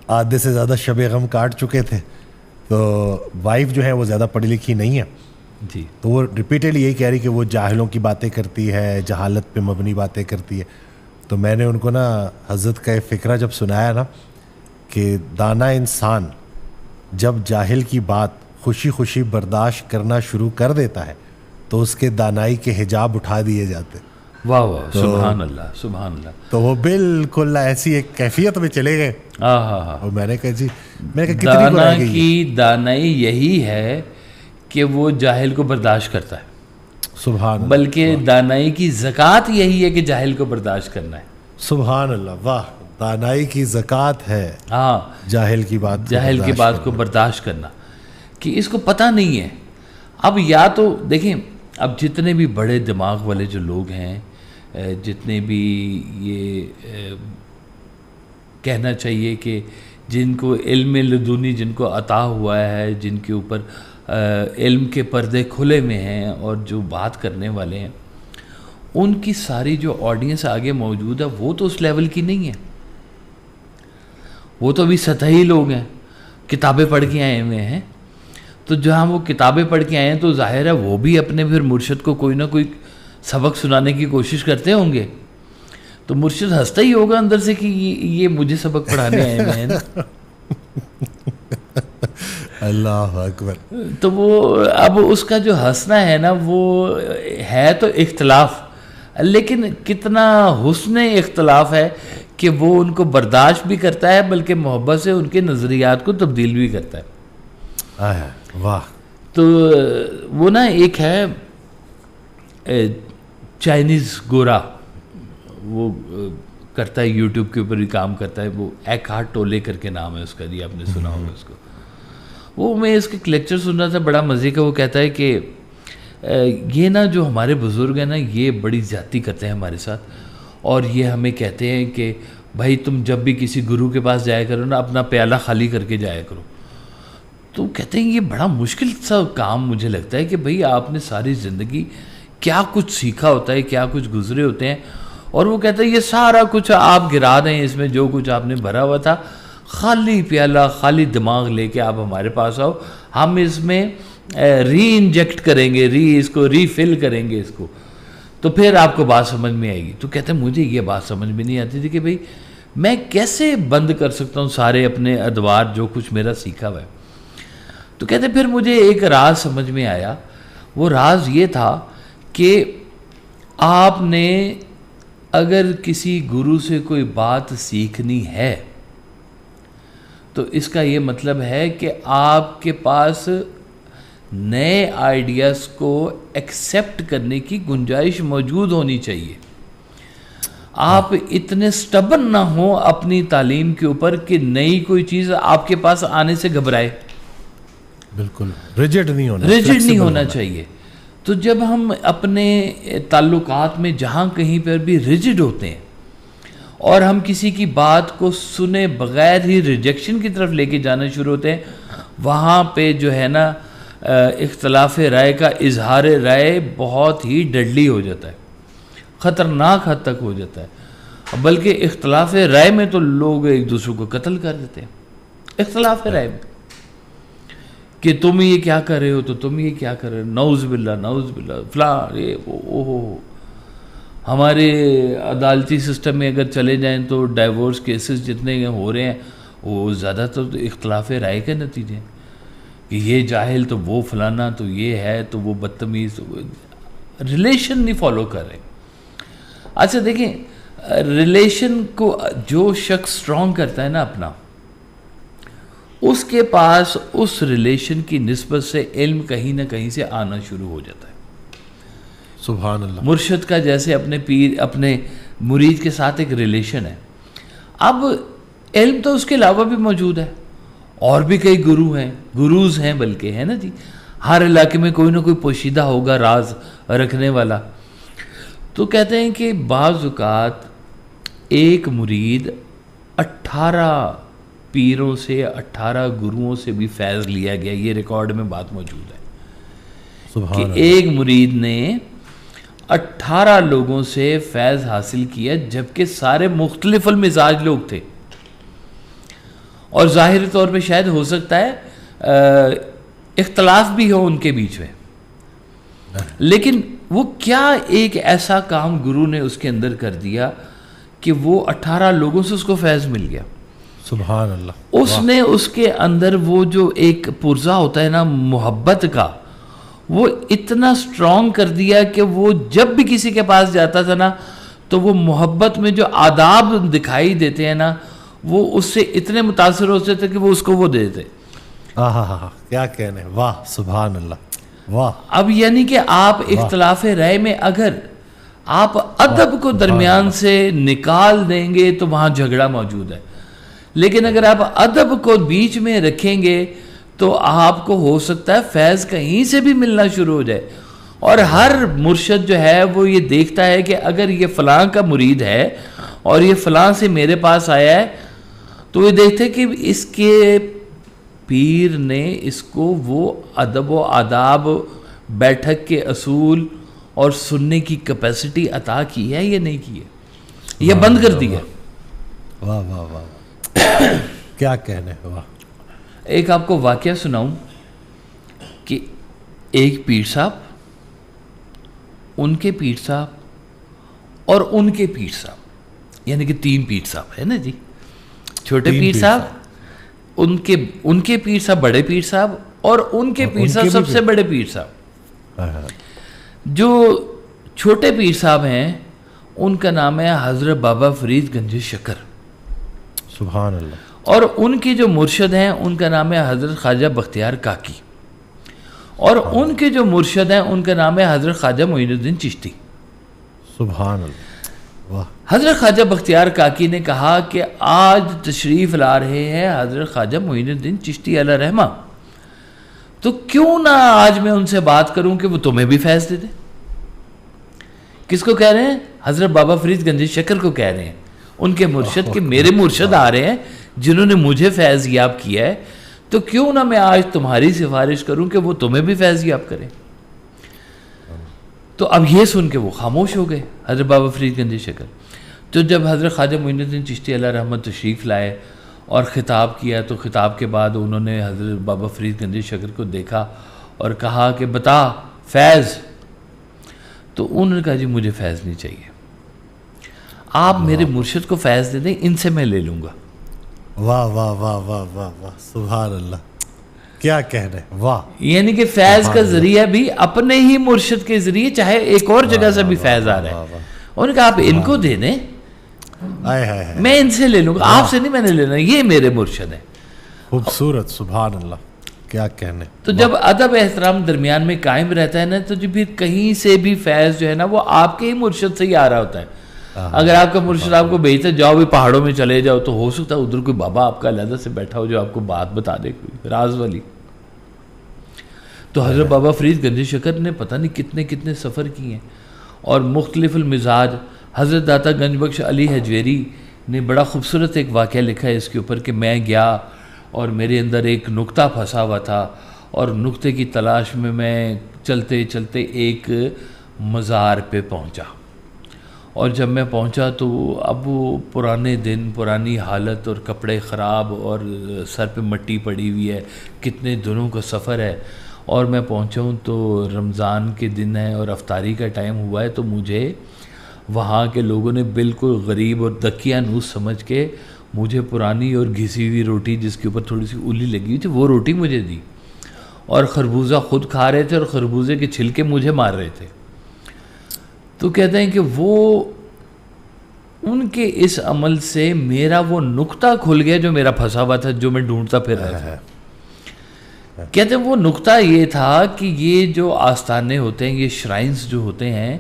Speaker 2: آدھے سے زیادہ شب غم کاٹ چکے تھے، تو وائف جو ہے وہ زیادہ پڑھی لکھی نہیں ہے
Speaker 1: جی،
Speaker 2: تو وہ ریپیٹڈلی یہی کہہ رہی کہ وہ جاہلوں کی باتیں کرتی ہے، جہالت پہ مبنی باتیں کرتی ہے۔ تو میں نے ان کو نا حضرت کا ایک فقرہ جب سنایا نا کہ دانا انسان جب جاہل کی بات خوشی خوشی برداشت کرنا شروع کر دیتا ہے تو اس کے دانائی کے حجاب اٹھا دیے جاتے۔
Speaker 1: واہ واہ، سبحان اللہ سبحان اللہ۔
Speaker 2: تو وہ بالکل ایسی ایک کیفیت میں چلے گئے، اور میں نے کہا جی، میں نے کہا کتنی
Speaker 1: دانا کی دانائی یہی ہے کہ وہ جاہل کو برداشت کرتا ہے،
Speaker 2: سبحان اللہ،
Speaker 1: بلکہ دانائی کی زکوٰۃ یہی ہے کہ جاہل کو برداشت کرنا ہے۔
Speaker 2: سبحان اللہ، واہ، دانائی کی زکوٰۃ ہے
Speaker 1: ہاں،
Speaker 2: جاہل کی بات
Speaker 1: کو برداشت کرنا، کہ اس کو پتہ نہیں ہے۔ اب یا تو دیکھیں، اب جتنے بھی بڑے دماغ والے جو لوگ ہیں، جتنے بھی یہ کہنا چاہیے کہ جن کو علم لدنی جن کو عطا ہوا ہے، جن کے اوپر علم کے پردے کھلے میں ہیں اور جو بات کرنے والے ہیں، ان کی ساری جو آڈینس آگے موجود ہے وہ تو اس لیول کی نہیں ہے، وہ تو ابھی سطحی لوگ ہیں، کتابیں پڑھ کے آئے ہوئے ہیں۔ تو جہاں وہ کتابیں پڑھ کے آئے ہیں تو ظاہر ہے وہ بھی اپنے پھر مرشد کو کوئی نہ کوئی سبق سنانے کی کوشش کرتے ہوں گے، تو مرشد ہنستا ہی ہوگا اندر سے کہ یہ مجھے سبق پڑھانے آئے ہوئے ہیں نا۔
Speaker 2: اللہ اکبر۔
Speaker 1: تو وہ اب اس کا جو ہنسنا ہے نا، وہ ہے تو اختلاف، لیکن کتنا حسن اختلاف ہے کہ وہ ان کو برداشت بھی کرتا ہے، بلکہ محبت سے ان کے نظریات کو تبدیل بھی کرتا ہے۔
Speaker 2: واہ۔
Speaker 1: تو وہ نا ایک ہے چائنیز گورا، وہ کرتا ہے یوٹیوب کے اوپر ہی کام کرتا ہے، وہ ایک ہارٹ ٹولے کر کے نام ہے اس کا، جی آپ نے سنا ہوگا اس کو۔ وہ میں اس کے لیکچر سن رہا تھا، بڑا مزے کا۔ وہ کہتا ہے کہ یہ نا جو ہمارے بزرگ ہیں نا، یہ بڑی زیادتی کرتے ہیں ہمارے ساتھ، اور یہ ہمیں کہتے ہیں کہ بھائی تم جب بھی کسی گرو کے پاس جایا کرو نا، اپنا پیالہ خالی کر کے جایا کرو۔ تو کہتے ہیں یہ بڑا مشکل سا کام مجھے لگتا ہے کہ بھئی آپ نے ساری زندگی کیا کچھ سیکھا ہوتا ہے، کیا کچھ گزرے ہوتے ہیں، اور وہ کہتا ہے یہ سارا کچھ آپ گرا دیں، اس میں جو کچھ آپ نے بھرا ہوا تھا، خالی پیالہ خالی دماغ لے کے آپ ہمارے پاس آؤ، ہم اس میں ری انجیکٹ کریں گے، اس کو ری فل کریں گے اس کو، تو پھر آپ کو بات سمجھ میں آئے گی۔ تو کہتے ہیں مجھے یہ بات سمجھ میں نہیں آتی تھی کہ بھئی میں کیسے بند کر سکتا ہوں سارے اپنے ادوار جو کچھ میرا سیکھا ہوا ہے۔ تو کہتے پھر مجھے ایک راز سمجھ میں آیا، وہ راز یہ تھا کہ آپ نے اگر کسی گرو سے کوئی بات سیکھنی ہے تو اس کا یہ مطلب ہے کہ آپ کے پاس نئے آئیڈیاز کو ایکسیپٹ کرنے کی گنجائش موجود ہونی چاہیے. آپ اتنے سٹبن نہ ہوں اپنی تعلیم کے اوپر کہ نئی کوئی چیز آپ کے پاس آنے سے گھبرائے.
Speaker 2: بالکل ریجڈ نہیں
Speaker 1: ہونا چاہیے. تو جب ہم اپنے تعلقات میں جہاں کہیں پر بھی ریجڈ ہوتے ہیں اور ہم کسی کی بات کو سنے بغیر ہی ریجیکشن کی طرف لے کے جانا شروع ہوتے ہیں, وہاں پہ جو ہے نا اختلاف رائے کا اظہار رائے بہت ہی ڈیڈلی ہو جاتا ہے, خطرناک حد تک ہو جاتا ہے. بلکہ اختلاف رائے میں تو لوگ ایک دوسرے کو قتل کر دیتے ہیں. اختلاف رائے میں کہ تم یہ کیا کر رہے ہو تو تم یہ کیا کر رہے ہو, نعوذ باللہ فلاں یہ اوہو. ہمارے عدالتی سسٹم میں اگر چلے جائیں تو ڈائیورس کیسز جتنے ہو رہے ہیں وہ زیادہ تر اختلاف رائے کے نتیجے ہیں کہ یہ جاہل تو وہ فلانا تو یہ ہے تو وہ بدتمیز, ریلیشن نہیں فالو کر رہے. اچھا دیکھیں, ریلیشن کو جو شخص سٹرونگ کرتا ہے نا اپنا, اس کے پاس اس ریلیشن کی نسبت سے علم کہیں نہ کہیں سے آنا شروع ہو جاتا ہے.
Speaker 2: سبحان اللہ.
Speaker 1: مرشد کا جیسے اپنے پیر اپنے مرید کے ساتھ ایک ریلیشن ہے, اب علم تو اس کے علاوہ بھی موجود ہے, اور بھی کئی گروز ہیں بلکہ, ہے نا جی. ہر علاقے میں کوئی نہ کوئی پوشیدہ ہوگا راز رکھنے والا. تو کہتے ہیں کہ بعض اوقات ایک مرید 18 پیروں سے 18 گروؤں سے بھی فیض لیا گیا. یہ ریکارڈ میں بات موجود ہے کہ ایک مرید نے 18 لوگوں سے فیض حاصل کیا, جبکہ سارے مختلف المزاج لوگ تھے, اور ظاہری طور پہ شاید ہو سکتا ہے اختلاف بھی ہو ان کے بیچ میں, لیکن وہ کیا ایک ایسا کام گرو نے اس کے اندر کر دیا کہ وہ 18 لوگوں سے اس کو فیض مل گیا.
Speaker 2: سبحان اللہ.
Speaker 1: اس نے اس کے اندر وہ جو ایک پرزہ ہوتا ہے نا محبت کا, وہ اتنا سٹرونگ کر دیا کہ وہ جب بھی کسی کے پاس جاتا تھا نا تو وہ محبت میں جو آداب دکھائی دیتے ہیں نا وہ اس سے اتنے متاثر ہوتے تھے کہ وہ اس کو وہ دیتے.
Speaker 2: کیا کہنے, واہ سبحان اللہ, واہ.
Speaker 1: اب یعنی کہ آپ اختلاف رائے میں اگر آپ ادب کو درمیان سے نکال دیں گے تو وہاں جھگڑا موجود ہے, لیکن اگر آپ ادب کو بیچ میں رکھیں گے تو آپ کو ہو سکتا ہے فیض کہیں سے بھی ملنا شروع ہو جائے. اور ہر مرشد جو ہے وہ یہ دیکھتا ہے کہ اگر یہ فلاں کا مرید ہے اور یہ فلاں سے میرے پاس آیا ہے تو یہ دیکھتے کہ اس کے پیر نے اس کو وہ ادب و آداب, بیٹھک کے اصول اور سننے کی کیپیسٹی عطا کی ہے یا نہیں کی ہے, یہ بند کر دیا.
Speaker 2: واہ واہ واہ, کیا کہنے, واہ.
Speaker 1: ایک آپ کو واقعہ سناؤں کہ ایک پیر صاحب, ان کے پیر صاحب اور ان کے پیر صاحب, یعنی کہ 3 پیر صاحب ہے نا جی. چھوٹے پیر صاحب, ان کے پیر صاحب بڑے پیر صاحب, اور ان کے پیر صاحب سب سے بڑے پیر صاحب. جو چھوٹے پیر صاحب ہیں ان کا نام ہے حضرت بابا فرید گنج شکر.
Speaker 2: سبحان اللہ.
Speaker 1: اور ان کے جو مرشد ہیں ان کا نام ہے حضرت خواجہ بختیار کاکی, اور ان کے جو مرشد ہیں ان کا نام ہے حضرت خواجہ معین الدین چشتی.
Speaker 2: سبحان اللہ, واہ.
Speaker 1: حضرت خواجہ بختیار کاکی نے کہا کہ آج تشریف لا رہے ہیں حضرت خواجہ معین الدین چشتی علیہ رحمہ, تو کیوں نہ آج میں ان سے بات کروں کہ وہ تمہیں بھی فیض دے دیں. کس کو کہہ رہے ہیں؟ حضرت بابا فرید گنج شکر کو کہہ رہے ہیں, ان کے مرشد, کہ میرے مرشد آ رہے ہیں جنہوں نے مجھے فیض یاب کیا ہے, تو کیوں نہ میں آج تمہاری سفارش کروں کہ وہ تمہیں بھی فیض یاب کریں. تو اب یہ سن کے وہ خاموش ہو گئے حضرت بابا فرید گنج شکر. تو جب حضرت خواجہ معین الدین چشتی علیہ رحمت تشریف لائے اور خطاب کیا, تو خطاب کے بعد انہوں نے حضرت بابا فرید گنج شکر کو دیکھا اور کہا کہ بتا فیض. تو انہوں نے کہا جی مجھے فیض نہیں چاہیے, آپ میرے مرشد کو فیض دے دیں, ان سے میں لے لوں گا.
Speaker 2: واہ واہ واہ واہ واہ واہ, سبحان اللہ, کیا کہنے, واہ.
Speaker 1: یعنی کہ فیض کا ذریعہ بھی اپنے ہی مرشد کے ذریعے, چاہے ایک اور جگہ سے بھی فیض آ رہا ہے, انہوں نے کہا آپ ان کو دے دیں, میں ان سے لے لوں گا, آپ سے نہیں میں نے لینا, یہ میرے مرشد ہیں.
Speaker 2: خوبصورت, سبحان اللہ, کیا کہنے.
Speaker 1: تو جب ادب احترام درمیان میں قائم رہتا ہے نا, تو جو پھر کہیں سے بھی فیض جو ہے نا وہ آپ کے ہی مرشد سے ہی آ رہا ہوتا ہے. اگر آپ کا مرشد آپ کو بھیجتا ہے جاؤ بھی پہاڑوں میں چلے جاؤ, تو ہو سکتا ہے ادھر کوئی بابا آپ کا علیحدہ سے بیٹھا ہو جو آپ کو بات بتا دے, کوئی راز والی. تو حضرت بابا فرید گنج شکر نے پتہ نہیں کتنے کتنے سفر کیے ہیں, اور مختلف المزاج. حضرت داتا گنج بخش علی حجویری نے بڑا خوبصورت ایک واقعہ لکھا ہے اس کے اوپر, کہ میں گیا اور میرے اندر ایک نقطہ پھنسا ہوا تھا, اور نقطے کی تلاش میں چلتے چلتے ایک مزار پہ پہنچا. اور جب میں پہنچا تو اب وہ پرانے دن, پرانی حالت, اور کپڑے خراب, اور سر پہ مٹی پڑی ہوئی ہے, کتنے دنوں کا سفر ہے. اور میں پہنچا ہوں تو رمضان کے دن ہے اور افطاری کا ٹائم ہوا ہے, تو مجھے وہاں کے لوگوں نے بالکل غریب اور دکیا نوس سمجھ کے مجھے پرانی اور گھسی ہوئی روٹی جس کے اوپر تھوڑی سی اولی لگی ہوئی تھی وہ روٹی مجھے دی, اور خربوزہ خود کھا رہے تھے اور خربوزے کے چھلکے مجھے مار رہے تھے. تو کہتے ہیں کہ وہ ان کے اس عمل سے میرا وہ نقطہ کھل گیا جو میرا پھنسا ہوا تھا, جو میں ڈھونڈتا پھر رہا تھا. کہتے ہیں وہ نقطہ یہ تھا کہ یہ جو آستانے ہوتے ہیں, یہ شرائنز جو ہوتے ہیں,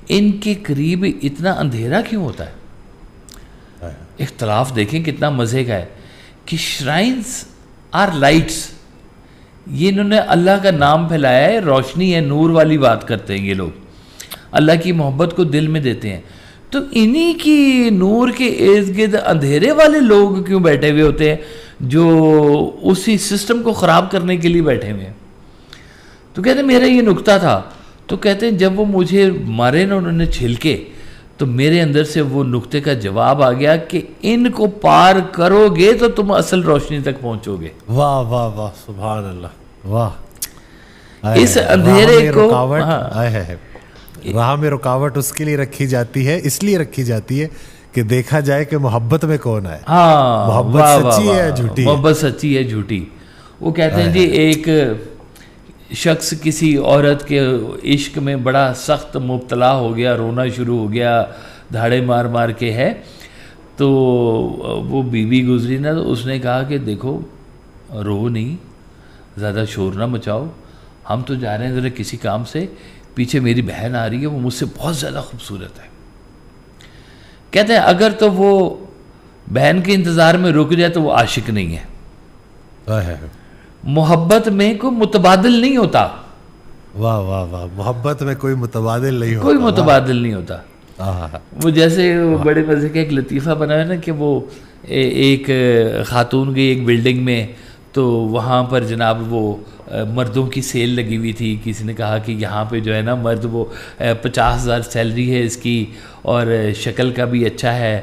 Speaker 1: ان کے قریب اتنا اندھیرا کیوں ہوتا ہے؟ اختلاف دیکھیں کتنا مزے کا ہے کہ شرائنز آر لائٹس, یہ انہوں نے اللہ کا نام پھیلایا ہے, روشنی ہے, نور والی بات کرتے ہیں یہ لوگ, اللہ کی محبت کو دل میں دیتے ہیں. تو انہی کی نور کے ارد گرد اندھیرے والے لوگ کیوں بیٹھے ہوئے ہوتے ہیں جو اسی سسٹم کو خراب کرنے کے لیے بیٹھے ہوئے ہیں؟ تو کہتے ہیں میرا یہ نقطہ تھا. تو کہتے ہیں جب وہ مجھے مارے نا انہوں نے چھلکے, تو میرے اندر سے وہ نقطے کا جواب آ گیا کہ ان کو پار کرو گے تو تم اصل روشنی تک پہنچو گے.
Speaker 2: واہ واہ واہ, سبحان اللہ, واہ.
Speaker 1: اس اندھیرے کو
Speaker 2: راہ میں رکاوٹ اس کے لیے رکھی جاتی ہے, اس لیے رکھی جاتی ہے کہ دیکھا جائے کہ محبت میں کون ہے.
Speaker 1: ہاں,
Speaker 2: محبت سچی ہے جھوٹی,
Speaker 1: محبت سچی ہے جھوٹی. وہ کہتے ہیں جی ایک شخص کسی عورت کے عشق میں بڑا سخت مبتلا ہو گیا, رونا شروع ہو گیا, دھاڑے مار مار کے ہے. تو وہ بیوی گزری نا, تو اس نے کہا کہ دیکھو رو نہیں, زیادہ شور نہ مچاؤ, ہم تو جا رہے ہیں ذرا کسی کام سے, پیچھے میری بہن آ رہی ہے, وہ مجھ سے بہت زیادہ خوبصورت ہے. کہتے ہیں اگر تو وہ بہن کے انتظار میں رک جائے تو وہ عاشق نہیں ہے. محبت میں کوئی متبادل نہیں ہوتا.
Speaker 2: واہ واہ واہ, محبت میں کوئی متبادل نہیں ہوتا,
Speaker 1: کوئی متبادل نہیں ہوتا. وہ جیسے بڑے مزے کا ایک لطیفہ بنا ہے نا کہ وہ ایک خاتون گئی ایک بلڈنگ میں, تو وہاں پر جناب وہ مردوں کی سیل لگی ہوئی تھی. کسی نے کہا کہ یہاں پہ جو ہے نا مرد وہ 50,000 سیلری ہے اس کی, اور شکل کا بھی اچھا ہے,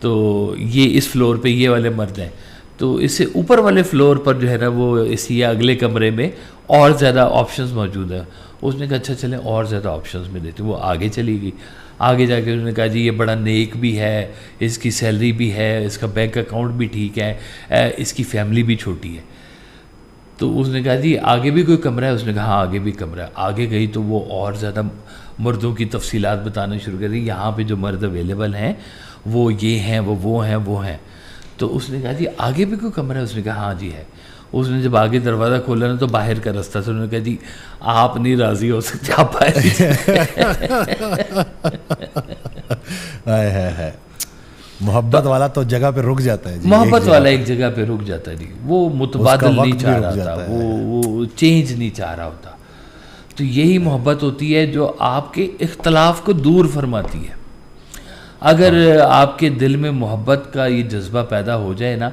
Speaker 1: تو یہ اس فلور پہ یہ والے مرد ہیں. تو اس سے اوپر والے فلور پر جو ہے نا وہ اسی اگلے کمرے میں اور زیادہ آپشنز موجود ہیں. اس نے کہا اچھا چلیں اور زیادہ آپشنز میں دیتے. وہ آگے چلی گئی, آگے جا کے انہوں نے کہا جی یہ بڑا نیک بھی ہے, اس کی سیلری بھی ہے, اس کا بینک اکاؤنٹ بھی ٹھیک ہے, اس کی فیملی بھی چھوٹی ہے. تو اس نے کہا جی آگے بھی کوئی کمرہ ہے؟ اس نے کہا ہاں آگے بھی کمرہ ہے. آگے گئی تو وہ اور زیادہ مردوں کی تفصیلات بتانا شروع کر دی, یہاں پہ جو مرد اویلیبل ہیں وہ یہ ہیں, وہ ہیں, وہ ہیں. تو اس نے کہا جی آگے بھی کوئی کمرہ ہے؟ اس نے کہا ہاں جی ہے. اس نے جب آگے دروازہ کھولا نا تو باہر کا رستہ تھا. انہوں نے کہا جی آپ نہیں راضی ہو سکتے, آپ باہر.
Speaker 2: محبت والا تو جگہ پہ رک جاتا ہے جی,
Speaker 1: محبت والا ایک جگہ پہ رک جاتا ہے جی, وہ متبادل نہیں چاہ رہا ہوتا, وہ چینج نہیں چاہ رہا ہوتا. تو یہی محبت ہوتی ہے جو آپ کے اختلاف کو دور فرماتی ہے. اگر آپ کے دل میں محبت کا یہ جذبہ پیدا ہو جائے نا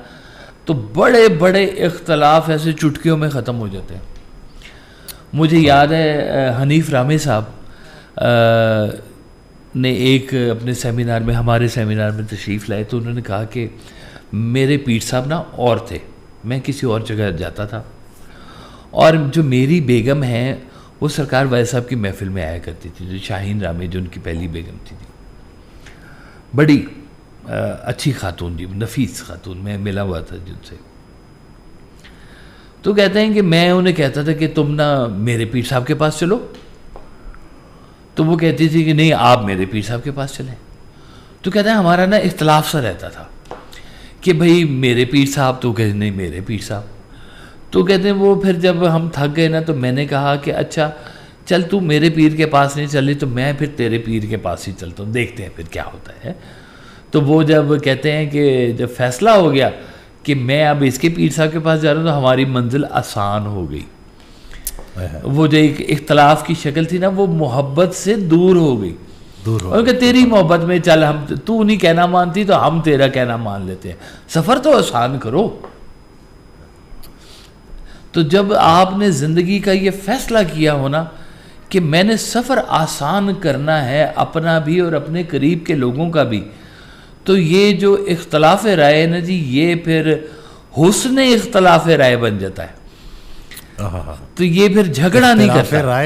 Speaker 1: تو بڑے بڑے اختلاف ایسے چٹکیوں میں ختم ہو جاتے ہیں. مجھے یاد ہے حنیف رامے صاحب نے ایک اپنے سیمینار میں, ہمارے سیمینار میں تشریف لائے, تو انہوں نے کہا کہ میرے پیر صاحب نا اور تھے, میں کسی اور جگہ جاتا تھا, اور جو میری بیگم ہیں وہ سرکار وائس صاحب کی محفل میں آیا کرتی تھی, جو شاہین رامے جو ان کی پہلی بیگم تھی, بڑی اچھی خاتون جی, نفیس خاتون, میں ملا ہوا تھا جن سے. تو کہتے ہیں کہ میں انہیں کہتا تھا کہ تم نا میرے پیر صاحب کے پاس چلو, تو وہ کہتی تھی کہ نہیں آپ میرے پیر صاحب کے پاس چلیں. تو کہتے ہیں ہمارا نا اختلاف سا رہتا تھا کہ بھئی میرے پیر صاحب, تو کہتے نہیں میرے پیر صاحب. تو کہتے ہیں وہ پھر جب ہم تھک گئے نا تو میں نے کہا کہ اچھا چل تو میرے پیر کے پاس نہیں چلی تو میں پھر تیرے پیر کے پاس ہی چلتا ہوں, دیکھتے ہیں پھر کیا ہوتا ہے. تو وہ جب کہتے ہیں کہ جب فیصلہ ہو گیا کہ میں اب اس کے پیر صاحب کے پاس جا رہا ہوں تو ہماری منزل آسان ہو گئی. وہ جو ایک اختلاف کی شکل تھی نا وہ محبت سے دور ہو گئی. اور کہ تیری محبت میں چل ہم تو نہیں کہنا مانتی تو ہم تیرا کہنا مان لیتے ہیں, سفر تو آسان کرو. تو جب آپ نے زندگی کا یہ فیصلہ کیا ہونا کہ میں نے سفر آسان کرنا ہے اپنا بھی اور اپنے قریب کے لوگوں کا بھی, تو یہ جو اختلاف رائے ہے نا جی یہ پھر حسن اختلاف رائے بن جاتا ہے. تو یہ پھر جھگڑا نہیں کرتا,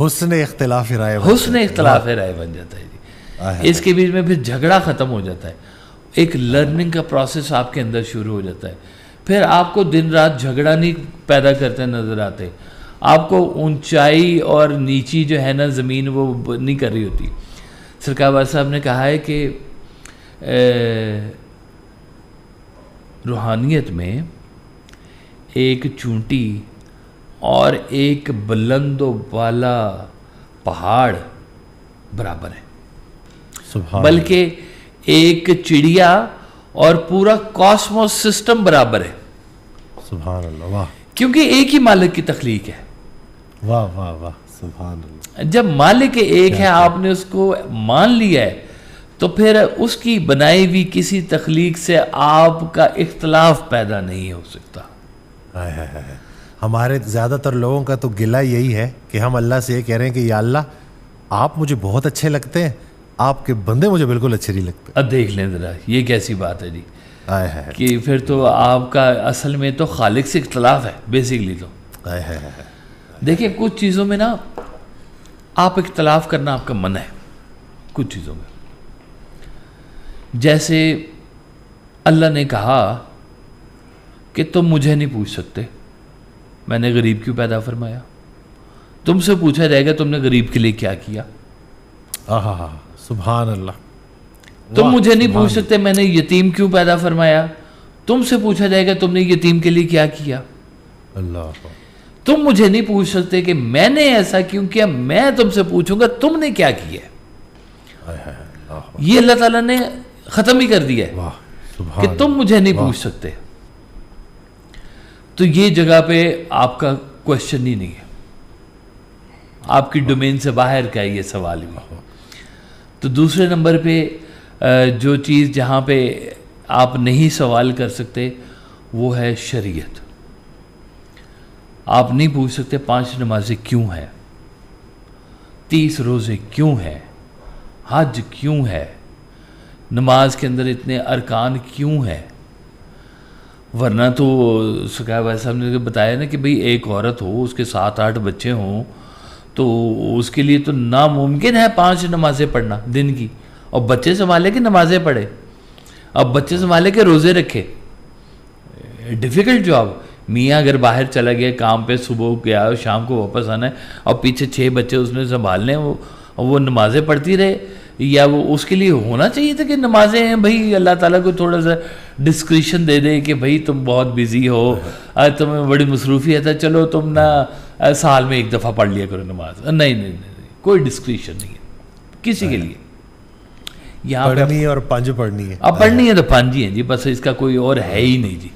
Speaker 2: حسن اختلاف رائے
Speaker 1: بن جاتا ہے جی. اس کے بیچ میں پھر جھگڑا ختم ہو جاتا ہے, ایک لرننگ کا پروسیس آپ کے اندر شروع ہو جاتا ہے. پھر آپ کو دن رات جھگڑا نہیں پیدا کرتے نظر آتے, آپ کو اونچائی اور نیچی جو ہے نا زمین وہ نہیں کر رہی ہوتی. سرکار والا صاحب نے کہا ہے کہ روحانیت میں ایک چونٹی اور ایک بلند و بالا پہاڑ برابر ہے, بلکہ ایک چڑیا اور پورا کاسموس سسٹم برابر ہے.
Speaker 2: سبحان اللہ, واہ,
Speaker 1: کیونکہ ایک ہی مالک کی تخلیق ہے.
Speaker 2: واہ واہ واہ, سبحان اللہ.
Speaker 1: جب مالک ایک ہے آپ نے اس کو مان لیا ہے تو پھر اس کی بنائی ہوئی کسی تخلیق سے آپ کا اختلاف پیدا نہیں ہو سکتا.
Speaker 2: ہمارے زیادہ تر لوگوں کا تو گلہ یہی ہے کہ ہم اللہ سے یہ کہہ رہے ہیں کہ یا اللہ آپ مجھے بہت اچھے لگتے ہیں, آپ کے بندے مجھے بالکل اچھے نہیں لگتے.
Speaker 1: اب دیکھ لیں ذرا یہ کیسی بات ہے جی, کہ پھر تو آپ کا اصل میں تو خالق سے اختلاف ہے بیسیکلی. تو دیکھیں کچھ چیزوں میں نا آپ اختلاف کرنا آپ کا منع ہے, کچھ چیزوں میں. جیسے اللہ نے کہا کہ تم مجھے نہیں پوچھ سکتے میں نے غریب کیوں پیدا فرمایا, تم سے پوچھا جائے گا تم نے غریب کے لیے کیا کیا.
Speaker 2: سبحان اللہ.
Speaker 1: تم مجھے نہیں پوچھ سکتے میں نے یتیم کیوں پیدا فرمایا, تم سے پوچھا جائے گا تم نے یتیم کے لیے کیا کیا.
Speaker 2: اللہ.
Speaker 1: تم مجھے نہیں پوچھ سکتے کہ میں نے ایسا کیوں کیا, میں تم سے پوچھوں گا تم نے کیا کیا. یہ اللہ تعالیٰ نے ختم ہی کر دیا ہے کہ تم مجھے نہیں پوچھ سکتے. تو یہ جگہ پہ آپ کا کوشچن ہی نہیں ہے, آپ کی ڈومین سے باہر کا یہ سوال بھی. تو دوسرے نمبر پہ جو چیز جہاں پہ آپ نہیں سوال کر سکتے وہ ہے شریعت. آپ نہیں پوچھ سکتے 5 نمازیں کیوں ہیں, 30 روزے کیوں ہیں, حج کیوں ہے, نماز کے اندر اتنے ارکان کیوں ہیں. ورنہ تو سرکار بھائی صاحب نے بتایا نا کہ بھئی ایک عورت ہو اس کے 7-8 بچے ہوں تو اس کے لیے تو ناممکن ہے 5 نمازیں پڑھنا دن کی, اور بچے سنبھالے کہ نمازیں پڑھے, اب بچے سنبھالے کہ روزے رکھے. Difficult job. میاں اگر باہر چلا گیا کام پہ, صبح گیا شام کو واپس آنا ہے اور پیچھے 6 بچے اس نے سنبھالنے, وہ نمازیں پڑھتی رہے, یا وہ اس کے لیے ہونا چاہیے تھا کہ نمازیں ہیں بھائی اللہ تعالیٰ کو تھوڑا سا ڈسکریشن دے دے کہ بھائی تم بہت بزی ہو, تمہیں بڑی مصروفیت ہے, چلو تم نہ سال میں 1 دفعہ پڑھ لیا کرو نماز. نہیں, کوئی ڈسکریشن نہیں ہے کسی کے لیے. یہاں
Speaker 2: پڑھنی ہے اور 5 پڑھنی ہے,
Speaker 1: اب پڑھنی ہے تو 5 ہی ہیں جی, بس اس کا کوئی اور ہے ہی نہیں جی.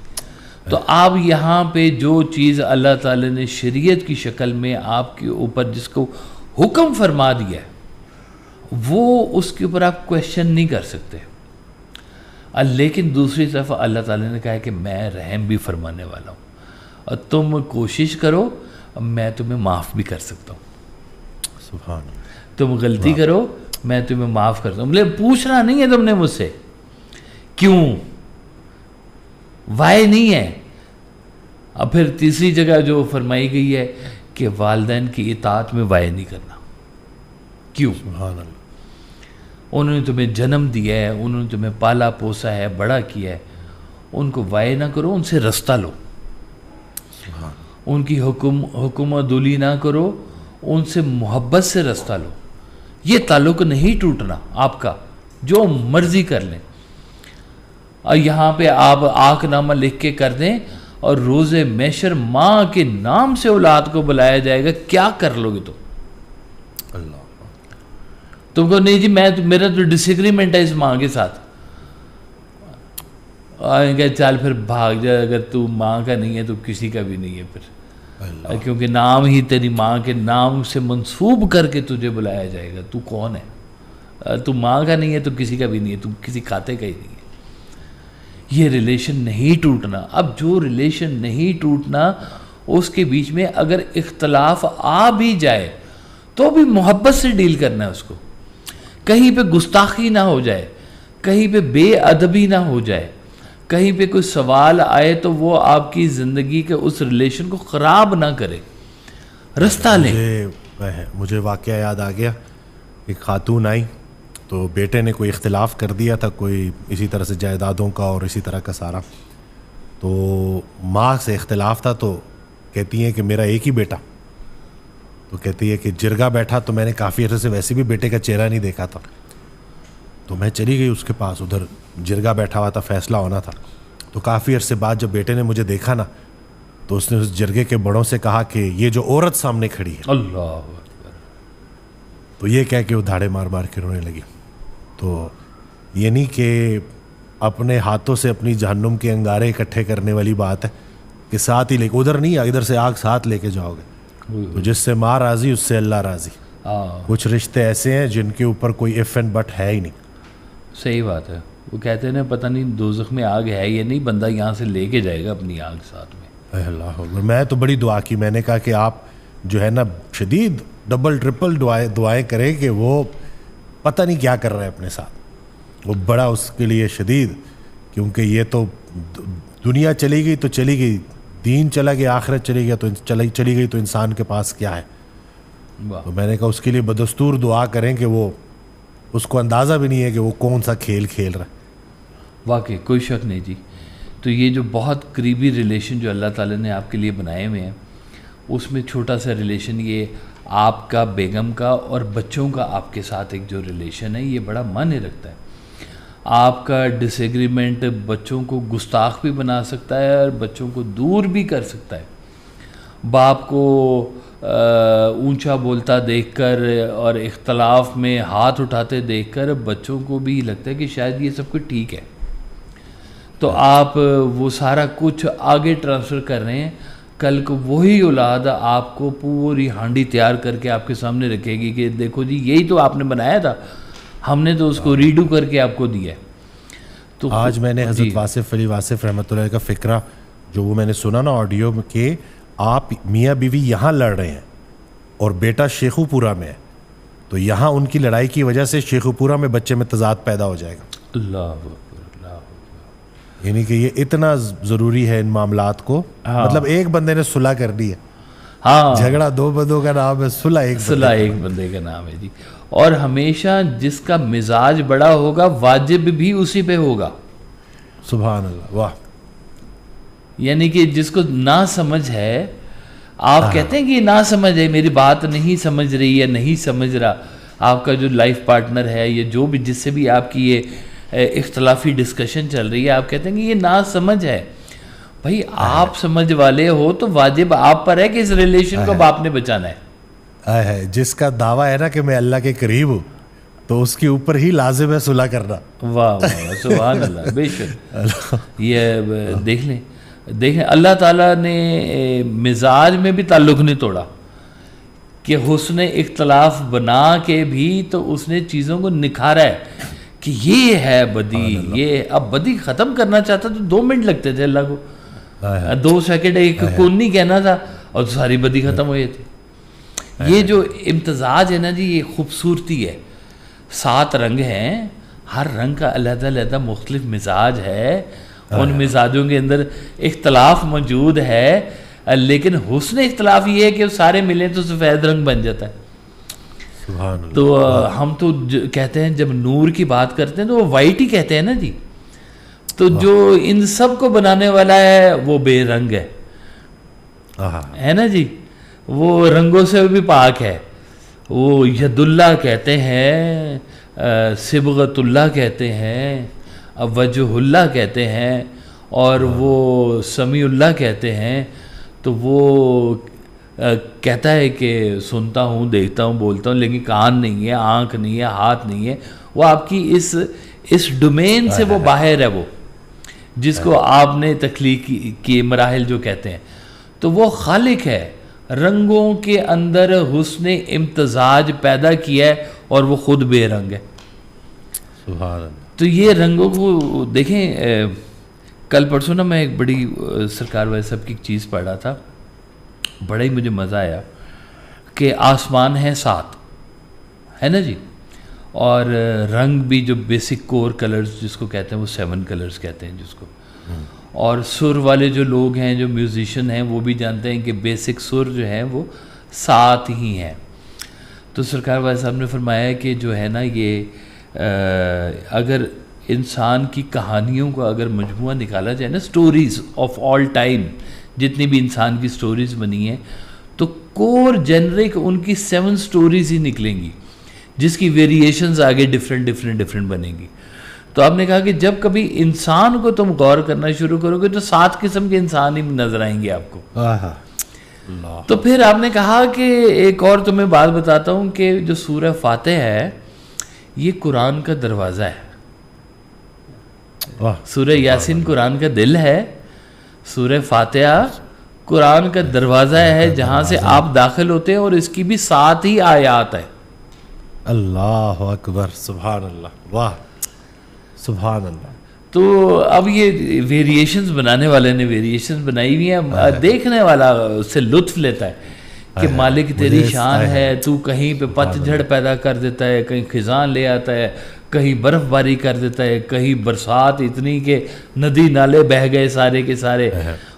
Speaker 1: تو آپ یہاں پہ جو چیز اللہ تعالیٰ نے شریعت کی شکل میں آپ کے اوپر جس کو حکم فرما دیا ہے وہ اس کے اوپر آپ کویشچن نہیں کر سکتے. لیکن دوسری طرف اللہ تعالیٰ نے کہا ہے کہ میں رحم بھی فرمانے والا ہوں, اور تم کوشش کرو میں تمہیں معاف بھی کر سکتا ہوں.
Speaker 2: سبحان.
Speaker 1: تم غلطی کرو میں تمہیں معاف کرتا ہوں. پوچھنا نہیں ہے تم نے مجھ سے کیوں, وائے نہیں ہے. اب پھر تیسری جگہ جو فرمائی گئی ہے کہ والدین کی اطاعت میں وائے نہیں کرنا. کیوں؟
Speaker 2: سبحان اللہ.
Speaker 1: انہوں نے تمہیں جنم دیا ہے, انہوں نے تمہیں پالا پوسا ہے, بڑا کیا ہے, ان کو وائے نہ کرو, ان سے رستہ لو. ان کی حکم و دولی نہ کرو, ان سے محبت سے رستہ لو. یہ تعلق نہیں ٹوٹنا آپ کا، جو مرضی کر لیں. اور یہاں پہ آپ آنکھ نامہ لکھ کے کر دیں اور روز محشر ماں کے نام سے اولاد کو بلایا جائے گا، کیا کر لو گے
Speaker 2: اللہ.
Speaker 1: تم کو نہیں جی میرا تو ڈس ایگریمنٹ ہے اس ماں کے ساتھ، کہ چل پھر بھاگ جائے، اگر تو ماں کا نہیں ہے تو کسی کا بھی نہیں ہے پھر، کیونکہ نام ہی تیری ماں کے نام سے منسوب کر کے تجھے بلایا جائے گا. تو کون ہے؟ تو ماں کا نہیں ہے تو کسی کا بھی نہیں ہے، تو کسی کھاتے کا ہی نہیں ہے. یہ ریلیشن نہیں ٹوٹنا. اب جو ریلیشن نہیں ٹوٹنا، اس کے بیچ میں اگر اختلاف آ بھی جائے تو بھی محبت سے ڈیل کرنا ہے اس کو. کہیں پہ گستاخی نہ ہو جائے، کہیں پہ بے ادبی نہ ہو جائے، کہیں پہ کوئی سوال آئے تو وہ آپ کی زندگی کے اس ریلیشن کو خراب نہ کرے. رستہ لیں.
Speaker 2: مجھے واقعہ یاد آ گیا. ایک خاتون آئی تو بیٹے نے کوئی اختلاف کر دیا تھا، کوئی اسی طرح سے جائیدادوں کا اور اسی طرح کا سارا. تو ماں سے اختلاف تھا تو کہتی ہیں کہ میرا ایک ہی بیٹا. تو کہتی ہے کہ جرگا بیٹھا تو میں نے کافی عرصے سے ویسے بھی بیٹے کا چہرہ نہیں دیکھا تھا. تو میں چلی گئی اس کے پاس، ادھر جرگا بیٹھا ہوا تھا، فیصلہ ہونا تھا. تو کافی عرصے بعد جب بیٹے نے مجھے دیکھا نا، تو اس نے اس جرگے کے بڑوں سے کہا کہ یہ جو عورت سامنے کھڑی ہے.
Speaker 1: اللہ اکبر.
Speaker 2: تو یہ کہہ کے وہ دھاڑے مار مار کے رونے لگی. تو یہ نہیں کہ اپنے ہاتھوں سے اپنی جہنم کے انگارے اکٹھے کرنے والی بات ہے کہ ساتھ ہی لے کے ادھر نہیں، ادھر سے آگ ساتھ لے کے جاؤ گے. تو جس سے ماں راضی اس سے اللہ راضی. کچھ رشتے ایسے ہیں جن کے اوپر کوئی اف اینڈ بٹ ہے ہی نہیں.
Speaker 1: صحیح بات ہے. وہ کہتے ہیں نا پتہ نہیں دوزخ میں آگ ہے یا نہیں، بندہ یہاں سے لے کے جائے گا اپنی آگ ساتھ میں.
Speaker 2: اللہ. میں تو بڑی دعا کی، میں نے کہا کہ آپ جو ہے نا شدید ڈبل ٹرپل دعائیں کریں کہ وہ پتہ نہیں کیا کر رہا ہے اپنے ساتھ. وہ بڑا اس کے لیے شدید، کیونکہ یہ تو دنیا چلی گئی تو چلی گئی، دین چلا گیا، آخرت چلی گیا تو چلی گئی، تو انسان کے پاس کیا ہے. تو میں نے کہا اس کے لیے بدستور دعا کریں کہ وہ اس کو اندازہ بھی نہیں ہے کہ وہ کون سا کھیل کھیل رہا ہے.
Speaker 1: واقعی کوئی شک نہیں جی. تو یہ جو بہت قریبی ریلیشن جو اللہ تعالیٰ نے آپ کے لیے بنائے ہوئے ہیں، اس میں چھوٹا سا ریلیشن یہ آپ کا بیگم کا اور بچوں کا آپ کے ساتھ ایک جو ریلیشن ہے، یہ بڑا معنی رکھتا ہے. آپ کا ڈس ایگریمنٹ بچوں کو گستاخ بھی بنا سکتا ہے اور بچوں کو دور بھی کر سکتا ہے. باپ کو اونچا بولتا دیکھ کر اور اختلاف میں ہاتھ اٹھاتے دیکھ کر بچوں کو بھی لگتا ہے کہ شاید یہ سب کچھ ٹھیک ہے، تو آپ وہ سارا کچھ آگے ٹرانسفر کر رہے ہیں. کل کو وہی اولاد آپ کو پوری ہانڈی تیار کر کے آپ کے سامنے رکھے گی کہ دیکھو جی یہی تو آپ نے بنایا تھا، ہم نے تو اس کو ریڈو کر کے آپ کو دیا ہے. تو
Speaker 2: آج میں نے حضرت واصف علی واصف رحمۃ اللہ کا فقرہ جو وہ میں نے سنا نا آڈیو میں، کہ آپ میاں بیوی یہاں لڑ رہے ہیں اور بیٹا شیخو پورہ میں ہے، تو یہاں ان کی لڑائی کی وجہ سے شیخو پورہ میں بچے میں تضاد پیدا ہو جائے گا.
Speaker 1: اللہ.
Speaker 2: یعنی کہ یہ اتنا ضروری ہے ان معاملات کو. مطلب ایک بندے نے صلح کر دی ہے.
Speaker 1: ہاں،
Speaker 2: جھگڑا دو بندوں کا نام ہے، صلح ایک
Speaker 1: بندے کا نام ہے جی. اور ہمیشہ جس کا مزاج بڑا ہوگا واجب بھی اسی پہ ہوگا.
Speaker 2: سبحان اللہ. واہ.
Speaker 1: یعنی کہ جس کو نہ سمجھ ہے، آپ کہتے ہیں کہ یہ نہ سمجھ ہے، میری بات نہیں سمجھ رہی ہے، نہیں سمجھ رہا آپ کا جو لائف پارٹنر ہے یا جو بھی جس سے بھی آپ کی یہ اختلافی ڈسکشن چل رہی ہے، آپ کہتے ہیں کہ یہ نہ سمجھ ہے. بھائی آپ سمجھ والے ہو تو واجب آپ پر ہے کہ اس ریلیشن کو آپ نے بچانا ہے.
Speaker 2: جس کا دعویٰ ہے نا کہ میں اللہ کے قریب ہوں تو اس کے اوپر ہی لازم ہے صلح کرنا.
Speaker 1: واہ سبحان اللہ. بے شک یہ دیکھ لیں اللہ تعالیٰ نے مزاج میں بھی تعلق نہیں توڑا کہ حسن اختلاف بنا کے بھی تو اس نے چیزوں کو نکھارا ہے کہ یہ ہے بدی. یہ اب بدی ختم کرنا چاہتا تو 2 منٹ لگتے تھے اللہ کو، 2 سیکنڈ ایک کونی کہنا تھا اور ساری بدی ختم ہو جاتی. یہ جو امتزاج ہے نا جی، یہ خوبصورتی ہے. 7 رنگ ہیں، ہر رنگ کا علیحدہ علیحدہ مختلف مزاج ہے. ان مزاجوں کے اندر اختلاف موجود ہے، لیکن حسن اختلاف یہ ہے کہ سارے ملیں تو سفید رنگ بن جاتا ہے. تو ہم تو کہتے ہیں جب نور کی بات کرتے ہیں تو وہ وائٹ ہی کہتے ہیں نا جی. تو جو ان سب کو بنانے والا ہے وہ بے رنگ ہے نا جی، وہ رنگوں سے بھی پاک ہے. وہ ید اللہ کہتے ہیں، صبغت اللہ کہتے ہیں، وجہ اللہ کہتے ہیں، اور وہ سمیع اللہ کہتے ہیں. تو وہ کہتا ہے کہ سنتا ہوں، دیکھتا ہوں، بولتا ہوں، لیکن کان نہیں ہے، آنکھ نہیں ہے، ہاتھ نہیں ہے. وہ آپ کی اس ڈومین سے وہ باہر ہے، وہ جس کو آپ نے تخلیق کی مراحل جو کہتے ہیں. تو وہ خالق ہے، رنگوں کے اندر حسن امتزاج پیدا کیا ہے، اور وہ خود بے رنگ ہے.
Speaker 2: سبحان اللہ.
Speaker 1: تو یہ رنگوں کو دیکھیں. کل پرسوں نا میں ایک بڑی سرکار والے صاحب کی ایک چیز پڑھ رہا تھا، بڑا ہی مجھے مزہ آیا کہ آسمان ہے 7 ہے نا جی، اور رنگ بھی جو بیسک کور کلرز جس کو کہتے ہیں وہ 7 کلرز کہتے ہیں جس کو. اور سر والے جو لوگ ہیں، جو میوزیشین ہیں، وہ بھی جانتے ہیں کہ بیسک سر جو ہیں وہ 7 ہی ہیں. تو سرکار والے صاحب نے فرمایا کہ جو ہے نا یہ اگر انسان کی کہانیوں کا اگر مجموعہ نکالا جائے نا، سٹوریز آف آل ٹائم، جتنی بھی انسان کی سٹوریز بنی ہیں، تو کور جنرک ان کی 7 سٹوریز ہی نکلیں گی، جس کی ویریشنز آگے ڈفرینٹ بنیں گی. تو آپ نے کہا کہ جب کبھی انسان کو تم غور کرنا شروع کرو گے تو 7 قسم کے انسان ہی نظر آئیں گے آپ کو. تو پھر آپ نے کہا کہ ایک اور تمہیں بات بتاتا ہوں کہ جو سورہ فاتح ہے یہ قرآن کا دروازہ ہے. سورہ یاسین قرآن کا دل ہے، سورہ فاتحہ قرآن کا دروازہ ہے جہاں سے آپ داخل ہوتے ہیں، اور اس کی بھی 7 ہی آیات ہے.
Speaker 2: اللہ اکبر، سبحان اللہ، واہ سبحان اللہ.
Speaker 1: تو اب یہ ویریشنز بنانے والے نے ویریشنز بنائی ہوئی ہیں، دیکھنے والا اس سے لطف لیتا ہے کہ مالک تیری شان ہے، تو کہیں پہ پت جھڑ پیدا کر دیتا ہے، کہیں خزاں لے آتا ہے، کہیں برف باری کر دیتا ہے، کہیں برسات اتنی کہ ندی نالے بہہ گئے سارے کے سارے.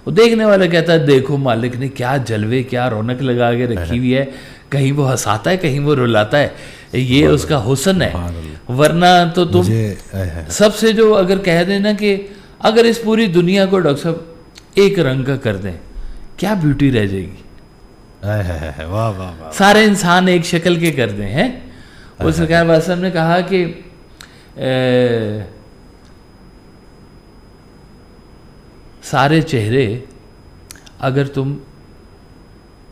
Speaker 1: وہ دیکھنے والا کہتا ہے دیکھو مالک نے کیا جلوے، کیا رونق لگا کے رکھی ہوئی ہے، کہیں وہ ہنساتا ہے، کہیں وہ رلاتا ہے. یہ اس کا حسن ہے. ورنہ تو تم سب سے جو اگر کہہ دیں نا کہ اگر اس پوری دنیا کو ڈاکٹر صاحب ایک رنگ کا کر دیں کیا بیوٹی رہ جائے گی. سارے انسان ایک شکل کے کر دیں ہیں. وہ سرکار والا صاحب نے کہا کہ سارے چہرے اگر تم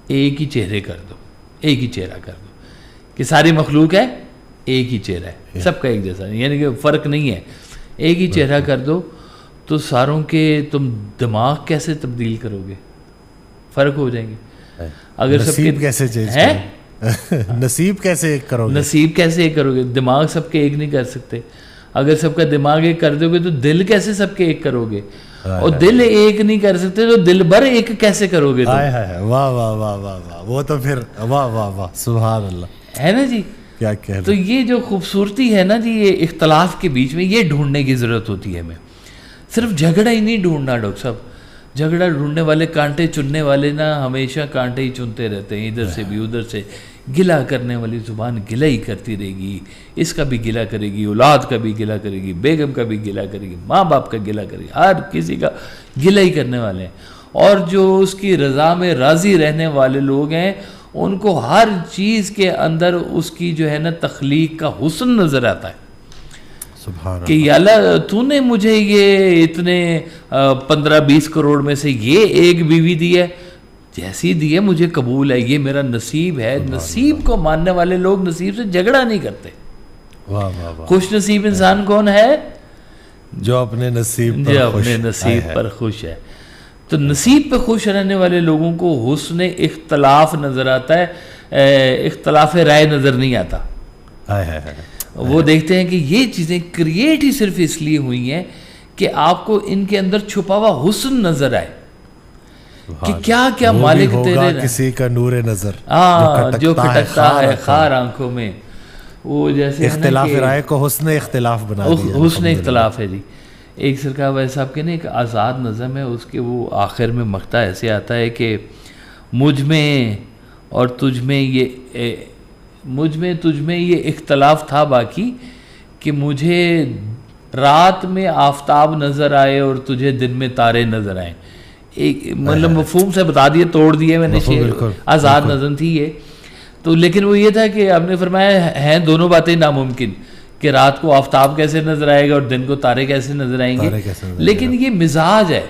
Speaker 1: ایک ہی چہرے کر دو، ایک ہی چہرہ کر دو کہ ساری مخلوق ہے ایک ہی چہرہ ہے، سب کا ایک جیسا نہیں، یعنی کہ فرق نہیں ہے، ایک ہی چہرہ کر دو تو ساروں کے تم دماغ کیسے تبدیل کرو گے؟ فرق ہو جائیں گے. اگر سب کے
Speaker 2: کیسے چینج نصیب کیسے ایک کرو گے؟
Speaker 1: نصیب کیسے ایک کرو گے؟ دماغ سب کے ایک نہیں کر سکتے. اگر سب کا دماغ ایک کر دو گے تو دل کیسے سب کے ایک کرو گے؟ اور دل ایک نہیں کر سکتے تو دل بھر ایک کیسے کرو گے؟
Speaker 2: واہ واہ واہ واہ واہ، وہ تو پھر واہ واہ واہ سبحان اللہ
Speaker 1: ہے نا جی.
Speaker 2: کیا کہہ.
Speaker 1: تو یہ جو خوبصورتی ہے نا جی، یہ اختلاف کے بیچ میں یہ ڈھونڈنے کی ضرورت ہوتی ہے. ہمیں صرف جھگڑا ہی نہیں ڈھونڈنا ڈاکٹر صاحب. جھگڑا ڈھونڈنے والے، کانٹے چننے والے نا ہمیشہ کانٹے ہی چنتے رہتے ہیں، ادھر سے بھی ادھر سے. گلہ کرنے والی زبان گلہ ہی کرتی رہے گی، اس کا بھی گلہ کرے گی، اولاد کا بھی گلہ کرے گی، بیگم کا بھی گلہ کرے گی، ماں باپ کا گلہ کرے گی، ہر کسی کا گلہ ہی کرنے والے ہیں. اور جو اس کی رضا میں راضی رہنے والے لوگ ہیں ان کو ہر چیز کے اندر اس کی جو ہے نا تخلیق کا حسن نظر آتا ہے کہ یا اللہ تو نے مجھے یہ اتنے 15-20 کروڑ میں سے یہ ایک بیوی دی ہے، جیسی دی ہے مجھے قبول ہے، یہ میرا نصیب ہے. نصیب کو ماننے والے لوگ نصیب سے جھگڑا نہیں کرتے. خوش نصیب انسان کون ہے؟
Speaker 2: جو اپنے نصیب
Speaker 1: پر خوش ہے. تو نصیب پہ خوش رہنے والے لوگوں کو حسن اختلاف نظر آتا ہے، اختلاف رائے نظر نہیں آتا. وہ دیکھتے ہیں کہ یہ چیزیں کریٹ ہی صرف اس لیے ہوئی ہیں کہ آپ کو ان کے اندر چھپا ہوا حسن نظر آئے کہ کیا کیا مالک تیرے
Speaker 2: کسی کا نور نظر
Speaker 1: جو کھٹکتا ہے خار آنکھوں میں. وہ جیسے
Speaker 2: اختلاف رائے کو حسن اختلاف بنا دیا.
Speaker 1: حسن اختلاف ہے جی. ایک سرکار والے صاحب کے نا ایک آزاد نظم ہے، اس کے وہ آخر میں مقطع ایسے آتا ہے کہ مجھ میں اور تجھ میں یہ مجھ میں تجھ میں یہ اختلاف تھا باقی کہ مجھے رات میں آفتاب نظر آئے اور تجھے دن میں تارے نظر آئے. ایک مطلب مفہوم سے بتا دیے، توڑ دیے میں نے. آزاد نظم تھی یہ. تو لیکن وہ یہ تھا کہ آپ نے فرمایا ہیں دونوں باتیں ناممکن، کہ رات کو آفتاب کیسے نظر آئے گا اور دن کو تارے کیسے نظر آئیں گے، لیکن یہ مزاج ہے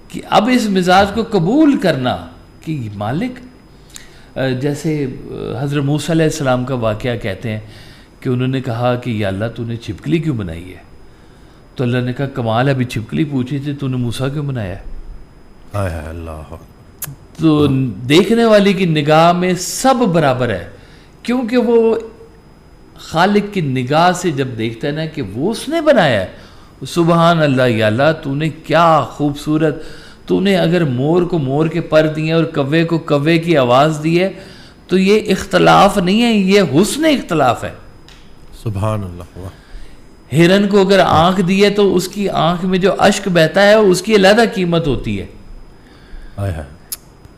Speaker 1: کہ اب اس مزاج کو قبول کرنا کہ مالک، جیسے حضرت موسیٰ علیہ السلام کا واقعہ کہتے ہیں کہ انہوں نے کہا کہ یا اللہ تو نے چھپکلی کیوں بنائی ہے؟ تو اللہ نے کہا کمال ہے، ابھی چھپکلی پوچھی تھی تو نے موسیٰ کیوں بنایا ہے؟
Speaker 2: اللہ،
Speaker 1: تو دیکھنے والی کی نگاہ میں سب برابر ہے، کیونکہ وہ خالق کی نگاہ سے جب دیکھتا ہے نا کہ وہ اس نے بنایا ہے، سبحان اللہ، یا اللہ تو نے کیا خوبصورت، تو نے اگر مور کو مور کے پر دیے اور کوے کو کوے کی آواز دی ہے تو یہ اختلاف نہیں ہے، یہ حسن اختلاف ہے،
Speaker 2: سبحان اللہ۔
Speaker 1: ہرن کو اگر آنکھ دی ہے تو اس کی آنکھ میں جو اشک بہتا ہے اس کی علیحدہ قیمت ہوتی ہے،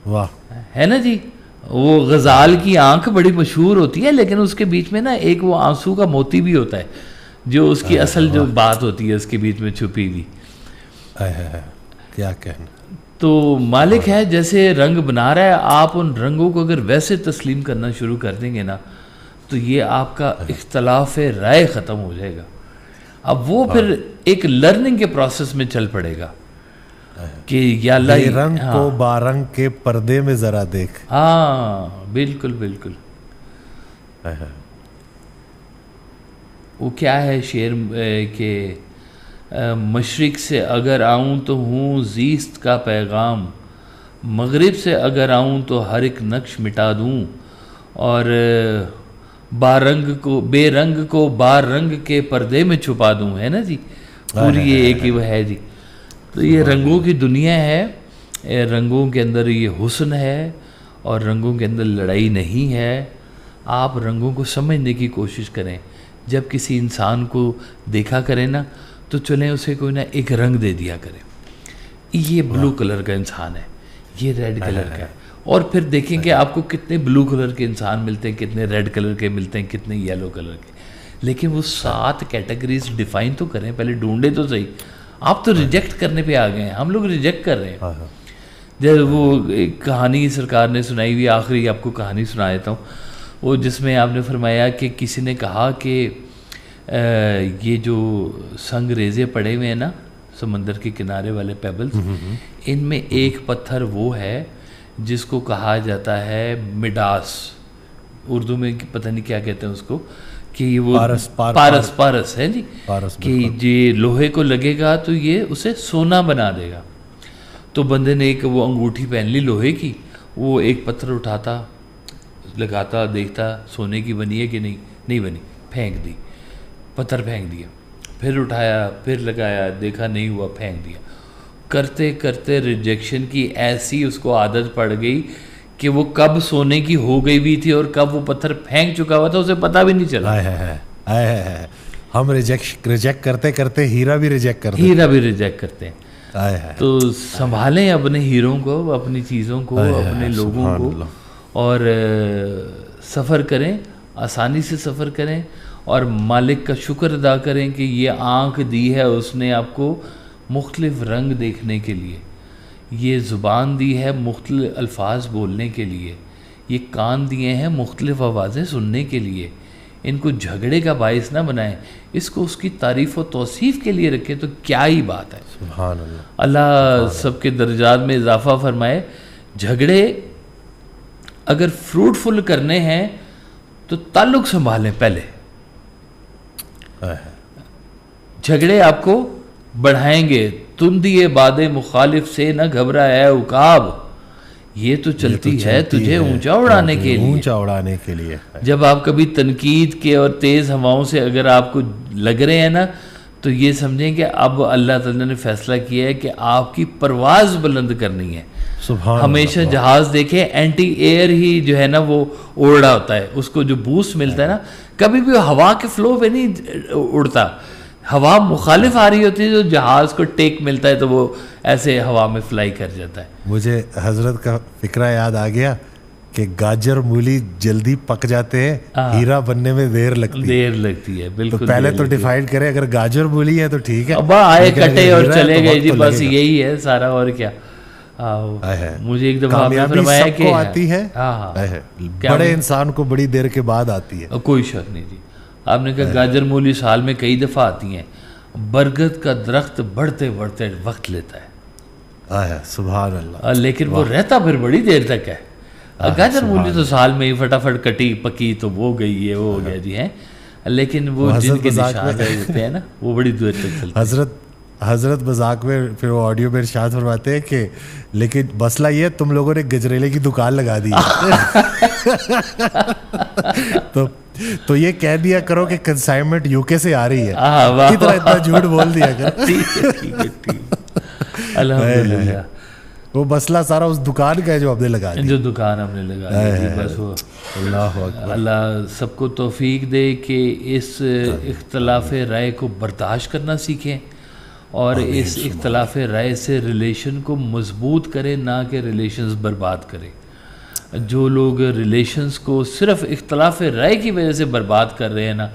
Speaker 2: واہ،
Speaker 1: ہے نا جی۔ وہ غزال کی آنکھ بڑی مشہور ہوتی ہے، لیکن اس کے بیچ میں نا ایک وہ آنسو کا موتی بھی ہوتا ہے جو اس کی اصل جو بات ہوتی ہے اس کے بیچ میں چھپی ہوئی،
Speaker 2: کیا کہنا۔
Speaker 1: تو مالک ہے جیسے رنگ بنا رہا ہے، آپ ان رنگوں کو اگر ویسے تسلیم کرنا شروع کر دیں گے نا تو یہ آپ کا اختلاف رائے ختم ہو جائے گا، اب وہ پھر ایک لرننگ کے پروسیس میں چل پڑے گا کہ یا اللہ
Speaker 2: رنگ کو بارنگ کے پردے میں ذرا دیکھ۔
Speaker 1: ہاں بالکل بالکل، وہ کیا ہے شعر کہ مشرق سے اگر آؤں تو ہوں زیست کا پیغام، مغرب سے اگر آؤں تو ہر ایک نقش مٹا دوں، اور بے رنگ کو بار رنگ کے پردے میں چھپا دوں، ہے نا جی، پوری یہ ایک ہی وہ ہے جی۔ تو یہ رنگوں کی دنیا ہے، رنگوں کے اندر یہ حسن ہے اور رنگوں کے اندر لڑائی نہیں ہے۔ آپ رنگوں کو سمجھنے کی کوشش کریں، جب کسی انسان کو دیکھا کریں نا تو چلیں اسے کوئی نہ ایک رنگ دے دیا کریں، یہ بلو کلر کا انسان ہے، یہ ریڈ کلر کا ہے، اور پھر دیکھیں کہ آپ کو کتنے بلو کلر کے انسان ملتے ہیں، کتنے ریڈ کلر کے ملتے ہیں، کتنے یلو کلر کے، لیکن وہ 7 کیٹیگریز ڈیفائن تو کریں، پہلے ڈھونڈے تو صحیح۔ آپ تو ریجیکٹ کرنے پہ آ گئے ہیں، ہم لوگ ریجیکٹ کر رہے ہیں۔ جب وہ ایک کہانی سرکار نے سنائی ہوئی، آخری آپ کو کہانی سنا دیتا ہوں، وہ جس میں آپ نے فرمایا کہ کسی نے کہا کہ یہ جو سنگ ریزے پڑے ہوئے ہیں نا سمندر کے کنارے والے پیبلز، ان میں ایک پتھر وہ ہے جس کو کہا جاتا ہے مڈاس، اردو میں پتہ نہیں کیا کہتے ہیں اس کو، کہ وہ پارس ہے جی، کہ یہ لوہے کو لگے گا تو یہ اسے سونا بنا دے گا۔ تو بندے نے ایک وہ انگوٹھی پہن لی لوہے کی، وہ ایک پتھر اٹھاتا لگاتا دیکھتا سونے کی بنی ہے کہ نہیں بنی، پھینک دی، پتھر پھینک دیا، پھر اٹھایا پھر لگایا دیکھا نہیں ہوا، پھینک دیا، کرتے کرتے ریجیکشن کی ایسی اس کو عادت پڑ گئی کہ وہ کب سونے کی ہو گئی بھی تھی اور کب وہ پتھر پھینک چکا ہوا تھا اسے پتہ بھی نہیں چلا۔
Speaker 2: ہم ریجیکٹ کرتے کرتے ہیرا بھی ریجیکٹ
Speaker 1: کرتے ہیں۔ تو سنبھالیں اپنے ہیروں کو، اپنی چیزوں کو، اپنے لوگوں کو، اور سفر کریں، آسانی سے سفر کریں، اور مالک کا شکر ادا کریں کہ یہ آنکھ دی ہے اس نے آپ کو مختلف رنگ دیکھنے کے لیے، یہ زبان دی ہے مختلف الفاظ بولنے کے لیے، یہ کان دیے ہیں مختلف آوازیں سننے کے لیے، ان کو جھگڑے کا باعث نہ بنائیں، اس کو اس کی تعریف و توصیف کے لیے رکھیں تو کیا ہی بات ہے۔
Speaker 2: سبحان اللہ،
Speaker 1: اللہ سب کے درجات میں اضافہ فرمائے۔ جھگڑے اگر فروٹفل کرنے ہیں تو تعلق سنبھالیں، پہلے جھگڑے آپ کو بڑھائیں گے، تندیے باد مخالف سے نہ گھبرا اے عقاب، یہ تو چلتی ہے تجھے اونچا اڑانے کے لیے۔ جب آپ کبھی تنقید کے اور تیز ہواؤں سے اگر آپ کو لگ رہے ہیں نا تو یہ سمجھیں کہ اب اللہ تعالیٰ نے فیصلہ کیا ہے کہ آپ کی پرواز بلند کرنی ہے۔ ہمیشہ جہاز دیکھیں اینٹی ایئر ہی جو ہے نا وہ اڑ رہا ہوتا ہے، اس کو جو بوسٹ ملتا ہے نا، کبھی بھی ہوا کے فلو پہ نہیں اڑتا، ہوا مخالف آ رہی ہوتی ہے، جو جہاز کو ٹیک ملتا ہے تو وہ ایسے ہوا میں فلائی کر جاتا ہے۔
Speaker 2: مجھے حضرت کا فکرہ یاد آ گیا کہ گاجر مولی جلدی پک جاتے ہیں، ہیرا بننے میں دیر لگتی ہے۔ بالکل، تو پہلے تو ڈیفائن کریں، اگر گاجر مولی ہے تو ٹھیک ہے،
Speaker 1: ابا آئے کٹے اور چلے گئے جی، بس یہی ہے سارا، اور کیا۔ مجھے ایک دفعہ
Speaker 2: کامیابی سب کو آتی ہے،
Speaker 1: ہاں
Speaker 2: بڑے انسان کو بڑی دیر کے بعد آتی ہے.
Speaker 1: کوئی شک نہیں جی. آپ نے کہا گاجر مولی سال میں کئی دفعہ آتی ہیں، برگد کا درخت بڑھتے بڑھتے وقت لیتا ہے.
Speaker 2: سبحان اللہ.
Speaker 1: لیکن وہ رہتا پھر بڑی دیر تک ہے. گاجر مولی تو سال میں ہی فٹافٹ کٹی پکی تو وہ گئی ہے، وہ ہو گیا جی. ہیں لیکن وہ جن کے نشان ہوتے ہیں نا وہ بڑی دیر تک چلتے ہیں.
Speaker 2: حضرت مذاق میں پھر وہ آڈیو میں ارشاد فرماتے ہیں کہ لیکن مسئلہ یہ تم لوگوں نے گجریلے کی دکان لگا دی تو یہ کہہ دیا کرو کہ کنسائنمنٹ یو کے سے آ رہی ہے، اتنا جھوٹ بول دیا کرو.
Speaker 1: الحمدللہ
Speaker 2: وہ مسئلہ سارا اس دکان کا ہے جو ہم نے لگا دی،
Speaker 1: جو دکان ہم نے لگا دی. بس وہ اللہ سب کو توفیق دے کہ اس اختلاف رائے کو برداشت کرنا سیکھیں اور اس اختلاف رائے سے ریلیشن کو مضبوط کرے، نہ کہ ریلیشنز برباد کرے. جو لوگ ریلیشنز کو صرف اختلاف رائے کی وجہ سے برباد کر رہے ہیں نا،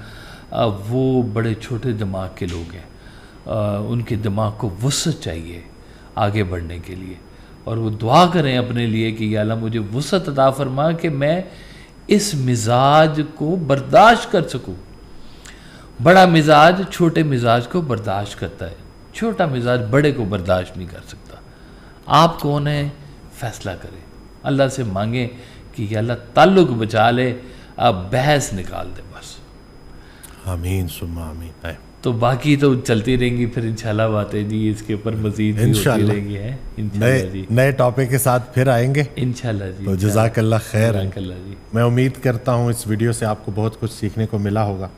Speaker 1: وہ بڑے چھوٹے دماغ کے لوگ ہیں. ان کے دماغ کو وسعت چاہیے آگے بڑھنے کے لیے، اور وہ دعا کریں اپنے لیے کہ یا اللہ مجھے وسعت عطا فرما کہ میں اس مزاج کو برداشت کر سکوں. بڑا مزاج چھوٹے مزاج کو برداشت کرتا ہے، چھوٹا مزاج بڑے کو برداشت نہیں کر سکتا. آپ کون ہیں فیصلہ کریں، اللہ سے مانگیں کہ یا اللہ تعلق بچا لے، آپ بحث نکال دیں بس.
Speaker 2: آمین ثم آمین.
Speaker 1: تو باقی تو چلتی رہیں گی پھر انشاءاللہ باتیں جی، اس کے اوپر مزید ہوتی رہیں گی. ہیں
Speaker 2: نئے ٹاپک کے ساتھ پھر آئیں گے
Speaker 1: انشاءاللہ جی.
Speaker 2: تو جزاک اللہ خیر.
Speaker 1: جی
Speaker 2: میں امید کرتا ہوں اس ویڈیو سے آپ کو بہت کچھ سیکھنے کو ملا ہوگا.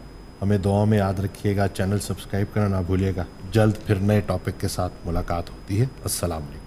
Speaker 2: ہمیں دعاؤں میں یاد رکھیے گا، چینل سبسکرائب کرنا نہ بھولیے گا. جلد پھر نئے ٹاپک کے ساتھ ملاقات ہوتی ہے. السلام علیکم.